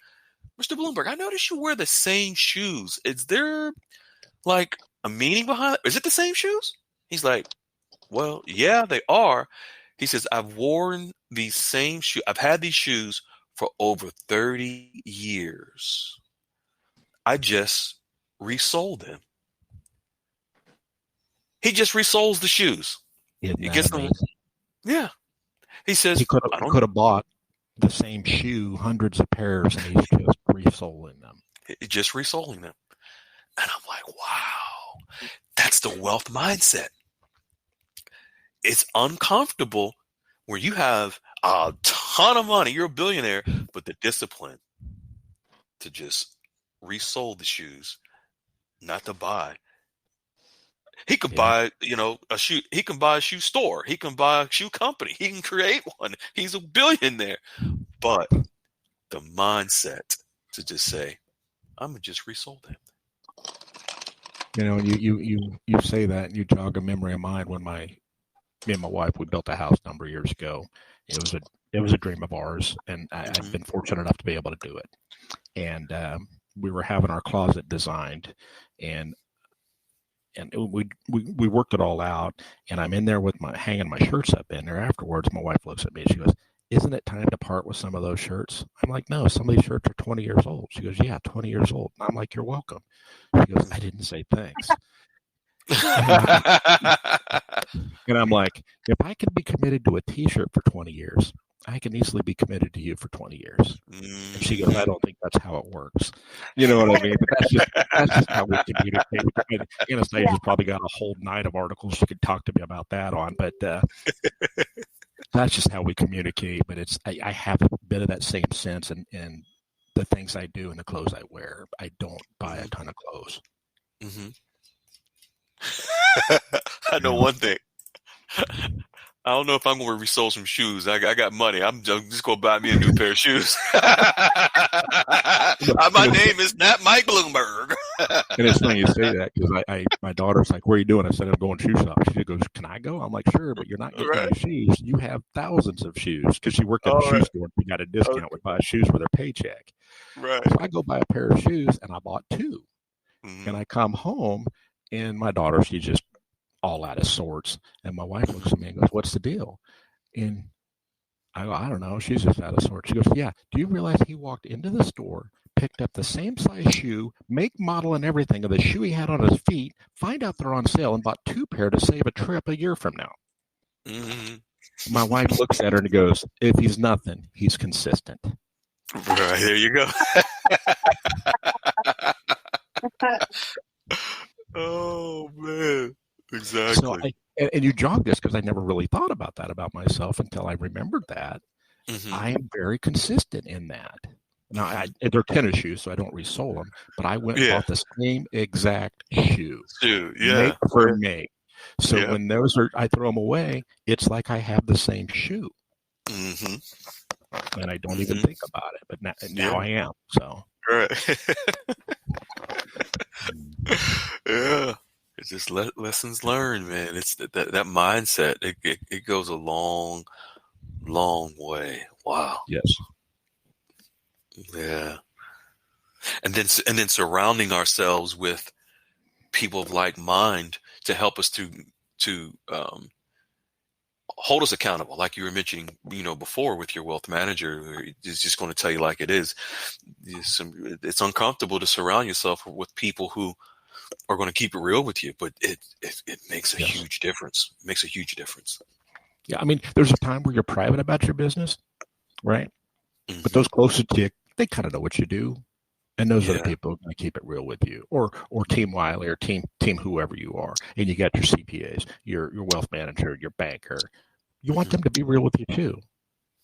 Mr. Bloomberg, I noticed you wear the same shoes. Is there like a meaning behind it? Is it the same shoes? He's like, well, yeah, they are. He says, I've worn these same shoes. I've had these shoes for over 30 years. I just resold them. He just resoles the shoes. Isn't He that gets them. amazing? Yeah. He says, He could have bought the same shoe, hundreds of pairs, and he's just resoling them. Just resoling them. And I'm like, wow, that's the wealth mindset. It's uncomfortable where you have a ton of money, you're a billionaire, but the discipline to just resole the shoes, not to buy. He could buy, a shoe. He can buy a shoe store. He can buy a shoe company. He can create one. He's a billionaire. But the mindset to just say, I'm going to just resole them. You say that and you jog a memory of mine when me and my wife, we built a house a number of years ago. It was a dream of ours, and I've been fortunate enough to be able to do it. And we were having our closet designed, and we worked it all out. And I'm in there with hanging my shirts up in there. Afterwards, my wife looks at me and she goes, "Isn't it time to part with some of those shirts?" I'm like, "No, some of these shirts are 20 years old." She goes, "Yeah, 20 years old." And I'm like, "You're welcome." She goes, "I didn't say thanks." And I'm like, if I can be committed to a T-shirt for 20 years, I can easily be committed to you for 20 years. And she goes, "I don't think that's how it works." You know what I mean? But that's just how we communicate. Anastasia's probably got a whole night of articles she could talk to me about that on, but that's just how we communicate. But I have a bit of that same sense in the things I do and the clothes I wear. I don't buy a ton of clothes. Mm-hmm. I know one thing. I don't know if I'm going to resole some shoes. I got money. I'm just going to buy me a new pair of shoes. My name is not Mike Bloomberg. And it's funny you say that because my daughter's like, "Where are you doing?" I said, "I'm going shoe shop." She goes, "Can I go?" I'm like, "Sure, but you're not getting any shoes. You have thousands of shoes," because she worked at a shoe store and we got a discount. We buy shoes with her paycheck. Right. So I go buy a pair of shoes and I bought 2. Mm-hmm. And I come home and my daughter, she's just all out of sorts. And my wife looks at me and goes, "What's the deal?" And I go, "I don't know. She's just out of sorts." She goes, "Yeah. Do you realize he walked into the store, picked up the same size shoe, make, model, and everything of the shoe he had on his feet, find out they're on sale, and bought 2 pair to save a trip a year from now?" Mm-hmm. My wife looks at her and goes, "If he's nothing, he's consistent." Right, there you go. Oh, man. Exactly. So and you jogged this because I never really thought about that about myself until I remembered that. I am very consistent in that. Now, they're tennis shoes, so I don't resole them, but I went and Yeah. bought the same exact shoe, Shoot. make Yeah. for make. So Yeah. when I throw them away, it's like I have the same shoe, and I don't even think about it. But now I am. So right. Yeah. It's just lessons learned, man. It's that mindset. It goes a long way. Wow. yes, Yeah. And then surrounding ourselves with people of like mind to help us to hold us accountable, like you were mentioning, before with your wealth manager, who is just going to tell you like it is. It's uncomfortable to surround yourself with people who are going to keep it real with you, but it makes a huge difference. It makes a huge difference. Yeah, I mean, there's a time where you're private about your business, right? But those closest to you, they kind of know what you do. And those are the people who are going to keep it real with you, or Team Wiley, or team whoever you are. And you got your CPAs, your wealth manager, your banker. You want them to be real with you too.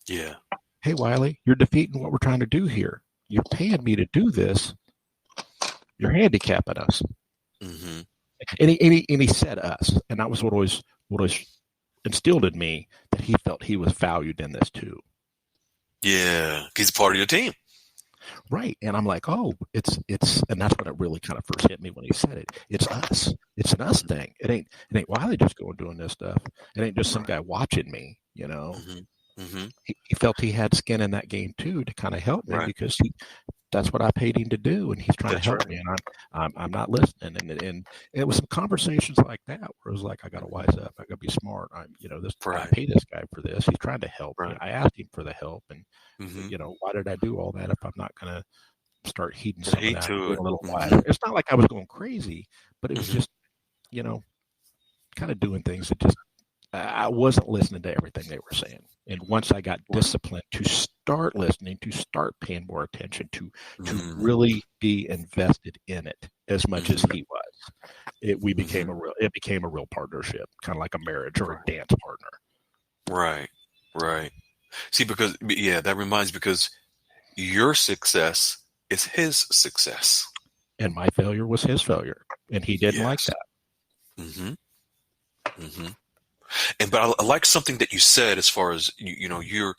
Yeah. Hey, Wiley, you're defeating what we're trying to do here. You're paying me to do this. You're handicapping us. And he said us, and that was what always instilled in me, that he felt he was valued in this too. Yeah, he's part of your team. Right. And I'm like, oh, it's, and that's when it really kind of first hit me when he said it. It's us. It's an us thing. It ain't Wiley just going doing this stuff. It ain't just some guy watching me, He felt he had skin in that game too, to kind of help me, because that's what I paid him to do. And he's trying to help me, and I'm not listening. And it was some conversations like that where it was like, I got to wise up. I got to be smart. I pay this guy for this. He's trying to help me. I asked him for the help, and why did I do all that if I'm not going to start heeding some of that a little while? It's not like I was going crazy, but it was just, kind of doing things that just, I wasn't listening to everything they were saying. And once I got disciplined to start listening, to start paying more attention, to really be invested in it as much as he was, it became a real partnership, kind of like a marriage or a dance partner. Right. See, that reminds, because your success is his success, and my failure was his failure, and he didn't like that. But I like something that you said, as far as you're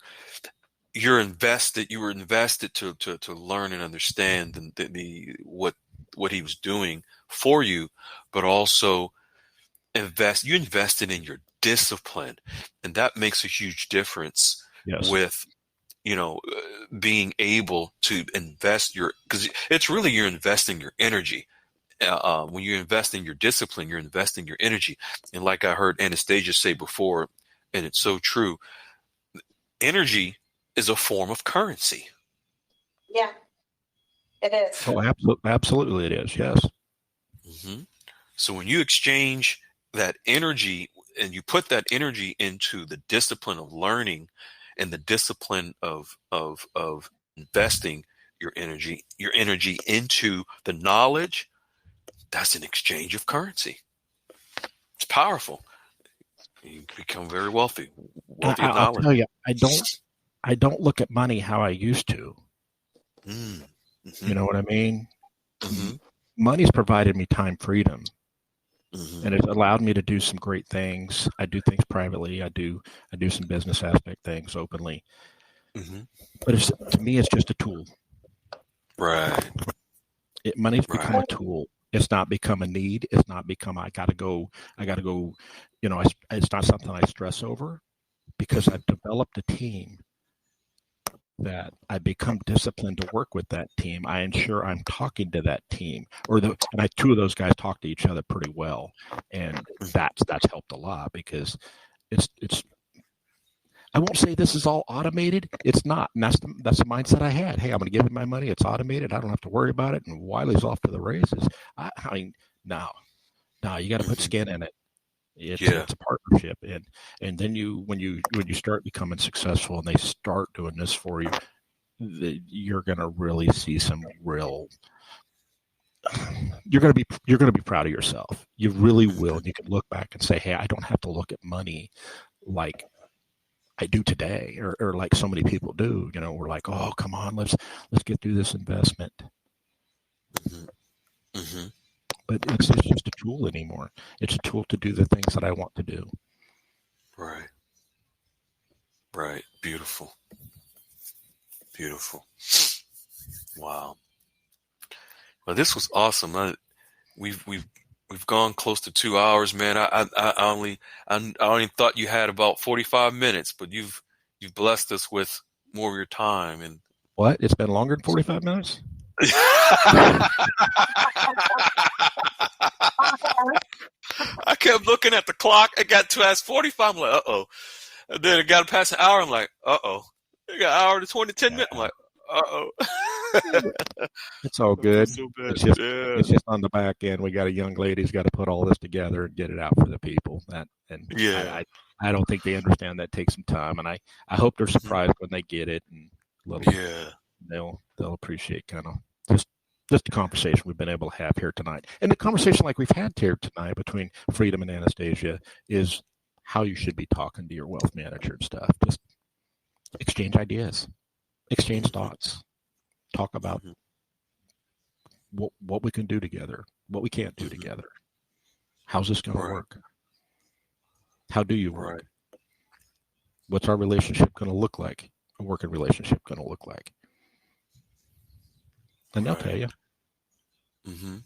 invested. You were invested to learn and understand what he was doing for you, but also you invested in your discipline, and that makes a huge difference with being able to invest because it's really, you're investing your energy. When you invest in your discipline, you're investing your energy. And like I heard Anastasia say before, and it's so true, energy is a form of currency. Yeah, it is. Oh, absolutely it is, yes. So when you exchange that energy and you put that energy into the discipline of learning and the discipline of investing your energy into the knowledge, that's an exchange of currency. It's powerful. You become very wealthy of knowledge. I'll tell you, I don't look at money how I used to. You know what I mean? Money's provided me time freedom, and it's allowed me to do some great things. I do things privately. I do some business aspect things openly. But to me, it's just a tool. Right. Money's become a tool. It's not become a need. It's not become, I gotta go. It's not something I stress over, because I've developed a team that I become disciplined to work with that team. I ensure I'm talking to that team, two of those guys talk to each other pretty well. And that's helped a lot, because it's, I won't say this is all automated. It's not. And that's the mindset I had. Hey, I'm going to give him my money. It's automated. I don't have to worry about it. And Wiley's off to the races. I mean, no, you got to put skin in it. It's a partnership. And then when you start becoming successful and they start doing this for you, you're going to really see some real, you're going to be proud of yourself. You really will. And you can look back and say, hey, I don't have to look at money like I do today, or like so many people do. We're like, oh, come on, let's get through this investment. Mm-hmm. Mm-hmm. But it's just a tool anymore. It's a tool to do the things that I want to do. Right. Right. Beautiful. Beautiful. Wow. Well, this was awesome. We've gone close to 2 hours, man. I only thought you had about 45 minutes, but you've blessed us with more of your time. And What? It's been longer than 45 minutes? I kept looking at the clock. It got past 45. I'm like, uh-oh. And then it got past an hour. I'm like, uh-oh. It got an hour to 10 minutes. I'm like, uh-oh. It's all good. So it's just on the back end. We got a young lady who's got to put all this together and get it out for the people. I don't think they understand that takes some time, and I hope they're surprised when they get it, and they'll appreciate kind of just the conversation we've been able to have here tonight. And the conversation like we've had here tonight between Freedom and Anastasia is how you should be talking to your wealth manager and stuff. Just exchange ideas, exchange thoughts, talk about what we can do together, what we can't do together. How's this going to work? How do you work? Right. What's our relationship going to look like? A working relationship going to look like? And they'll tell you. Mm-hmm.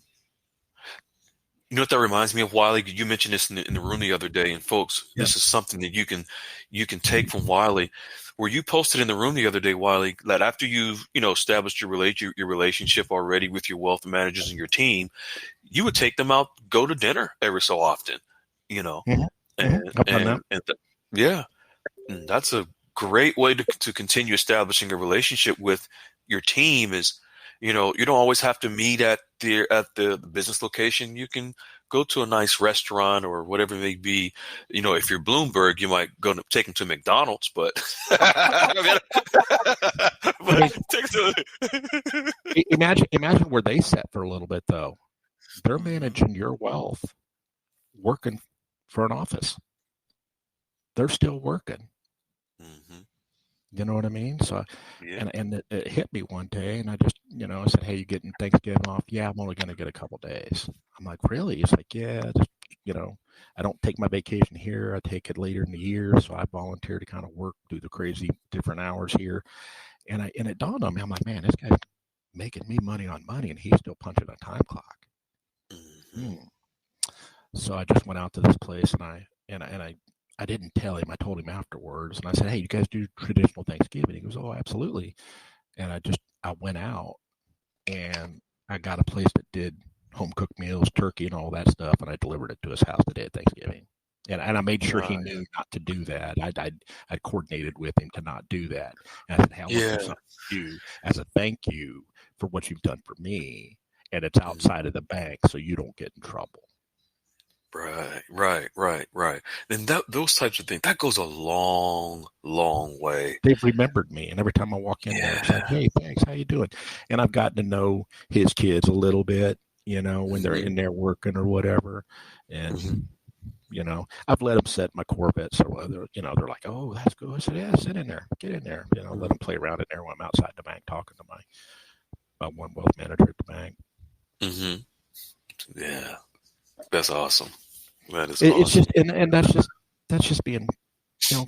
You know what that reminds me of, Wiley? You mentioned this in the room the other day, and folks, this is something that you can take from Wiley. Where you posted in the room the other day, Wiley, that after you've established your relationship already with your wealth managers and your team, you would take them out, go to dinner every so often, Mm-hmm. And that's a great way to continue establishing a relationship with your team. Is you don't always have to meet at the business location. You can go to a nice restaurant or whatever it may be. If you're Bloomberg, you might take them to McDonald's, but, imagine where they sat for a little bit though. They're managing your wealth, working for an office. They're still working. Mm-hmm. You know what I mean? So, and it hit me one day, and I just, I said, "Hey, you getting Thanksgiving off?" "Yeah, I'm only going to get a couple days." I'm like, "Really?" He's like, "Yeah, just, I don't take my vacation here. I take it later in the year, so I volunteer to kind of work, do the crazy different hours here." And it dawned on me, I'm like, "Man, this guy's making me money on money, and he's still punching a time clock." Mm-hmm. So I just went out to this place, and I didn't tell him. I told him afterwards, and I said, "Hey, you guys do traditional Thanksgiving?" He goes, "Oh, absolutely." And I went out, and I got a place that did home cooked meals, turkey, and all that stuff, and I delivered it to his house the day of Thanksgiving. And I made sure he knew not to do that. I coordinated with him to not do that. And I said, "Hey, I want to do something for you as a thank you for what you've done for me, and it's outside of the bank, so you don't get in trouble." Right. And those types of things, that goes a long, long way. They've remembered me, and every time I walk in there, it's like, "Hey, thanks, how you doing?" And I've gotten to know his kids a little bit, when they're in there working or whatever. And, I've let them set my Corvette. So, they're like, "Oh, that's good." I said, "Yeah, sit in there, get in there." Let them play around in there when I'm outside the bank talking to my one wealth manager at the bank. Mm-hmm. Yeah. That's awesome. That is It's awesome. just, and that's just being,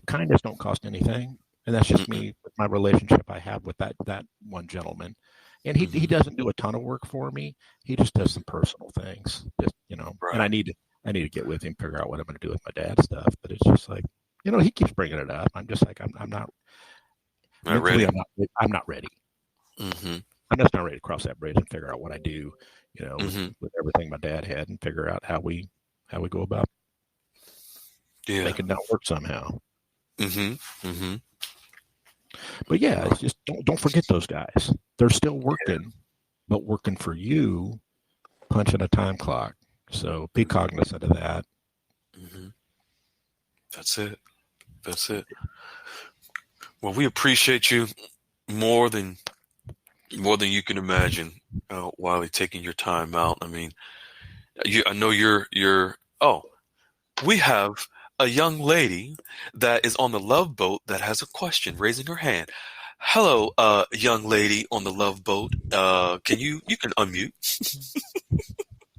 kindness don't cost anything. And that's just me with my relationship I have with that one gentleman. And he doesn't do a ton of work for me. He just does some personal things, just, and I need to get with him, figure out what I'm going to do with my dad's stuff. But it's just like, he keeps bringing it up. I'm just like, I'm not ready. I'm not ready. Mm-hmm. I'm just not ready to cross that bridge and figure out what I do, with everything my dad had, and figure out how we go about making that work somehow. But yeah, it's just don't forget those guys. They're still working, but working for you, punching a time clock. So be cognizant of that. That's it. Well, we appreciate you more than you can imagine, Wiley, taking your time out. I mean, I know you're. Oh, we have a young lady that is on the Love Boat that has a question, raising her hand. Hello, young lady on the Love Boat. You can unmute.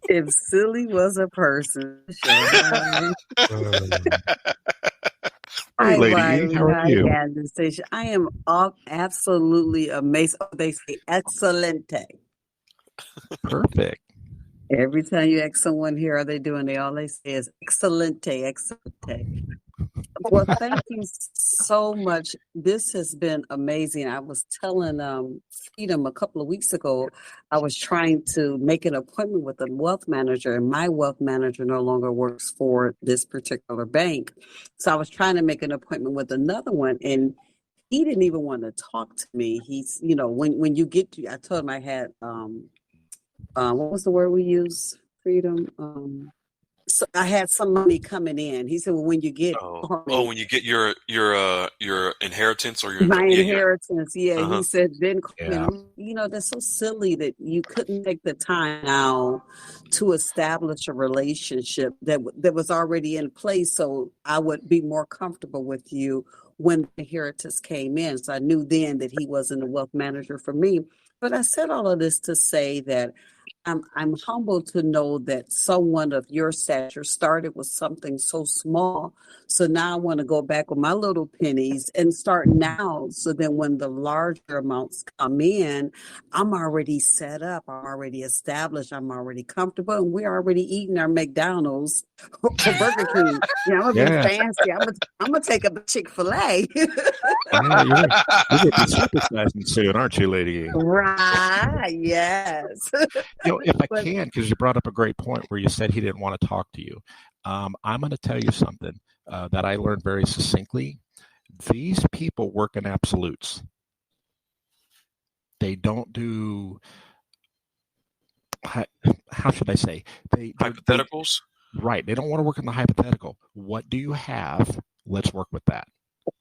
If silly was a person, sure. Hi. Hey, Hi, Lady E, Wiley. how are Hi, you? Anastasia. I am absolutely amazed. Oh, they say excelente. Perfect. Every time you ask someone here, are they doing? They always say is excelente, excelente. Well, thank you so much. This has been amazing. I was telling Freedom a couple of weeks ago, I was trying to make an appointment with a wealth manager, and my wealth manager no longer works for this particular bank. So I was trying to make an appointment with another one, and he didn't even want to talk to me. He's, when you get to, I told him I had, what was the word we use? Freedom. So I had some money coming in. He said, "Well, when you get When you get your inheritance or your my yeah, your inheritance," yeah, uh-huh. he said, "Then call me." Yeah. That's so silly that you couldn't take the time now to establish a relationship that was already in place, so I would be more comfortable with you when the inheritance came in. So I knew then that he wasn't a wealth manager for me. But I said all of this to say that I'm humbled to know that someone of your stature started with something so small. So now I want to go back with my little pennies and start now. So then when the larger amounts come in, I'm already set up. I'm already established. I'm already comfortable. And we're already eating our McDonald's or Burger King. I'm gonna be Yeah. fancy. I'm gonna take up a Chick-fil-A. Yeah, you're gonna be supersizing soon, aren't you, Lady E? Right. Yes. If I But can, because you brought up a great point where you said he didn't want to talk to you. I'm going to tell you something that I learned very succinctly. These people work in absolutes. They don't do, how should I say? Hypotheticals. Right. They don't want to work in the hypothetical. What do you have? Let's work with that.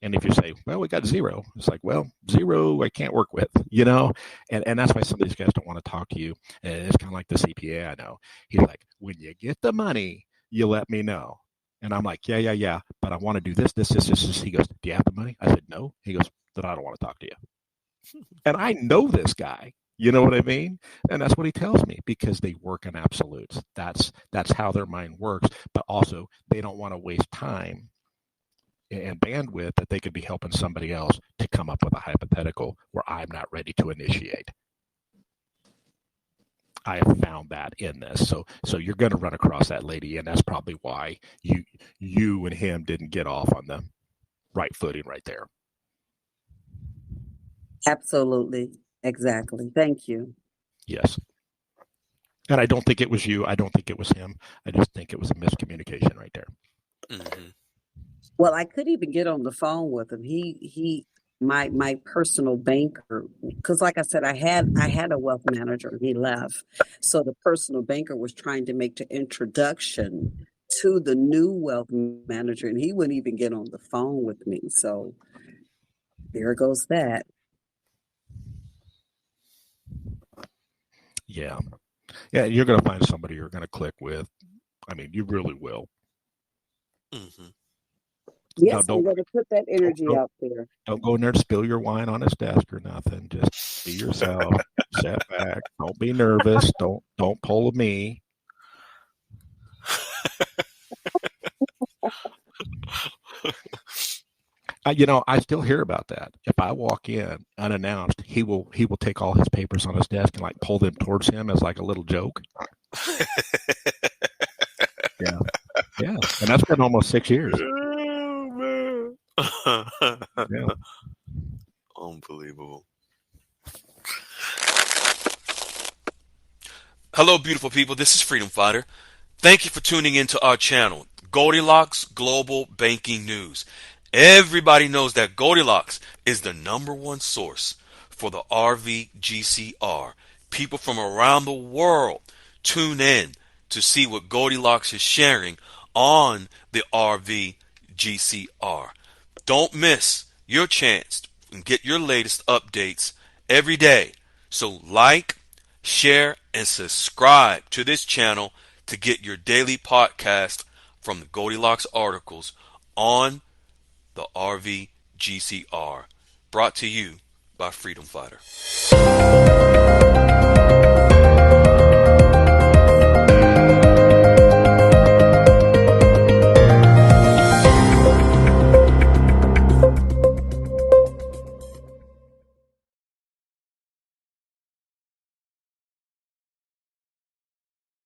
And if you say, well, we got zero, it's like, well, zero, I can't work with, and that's why some of these guys don't want to talk to you. And it's kind of like the CPA I know. He's like, when you get the money, you let me know. And I'm like, yeah. But I want to do this. He goes, do you have the money? I said, no. He goes, then I don't want to talk to you. And I know this guy. You know what I mean? And that's what he tells me because they work in absolutes. That's how their mind works. But also, they don't want to waste time and bandwidth that they could be helping somebody else to come up with a hypothetical where I'm not ready to initiate. I have found that in this. So you're going to run across that lady, and that's probably why you and him didn't get off on the right footing right there. absolutely. Exactly. Thank you. Yes. And I don't think it was you. I don't think it was him. I just think it was a miscommunication right there. Mm-hmm. Well, I couldn't even get on the phone with him. My personal banker, because like I said, I had a wealth manager and he left. So the personal banker was trying to make the introduction to the new wealth manager, and he wouldn't even get on the phone with me. So there goes that. Yeah. You're going to find somebody you're going to click with. I mean, you really will. Mm-hmm. Yes, I'm going to put that energy out there. Don't go in there and spill your wine on his desk or nothing. Just be yourself. Sit back. Don't be nervous. Don't pull a me. I still hear about that. If I walk in unannounced, he will take all his papers on his desk and like pull them towards him as like a little joke. Yeah. And that's been almost 6 years. Oh man. Yeah. Unbelievable. Hello, beautiful people. This is Freedom Fighter. Thank you for tuning into our channel, Goldilocks Global Banking News. Everybody knows that Goldilocks is the #1 source for the RVGCR. People from around the world tune in to see what Goldilocks is sharing on the RVGCR. Don't miss your chance and get your latest updates every day. So like, share, and subscribe to this channel to get your daily podcast from the Goldilocks articles on the RVGCR, brought to you by Freedom Fighter.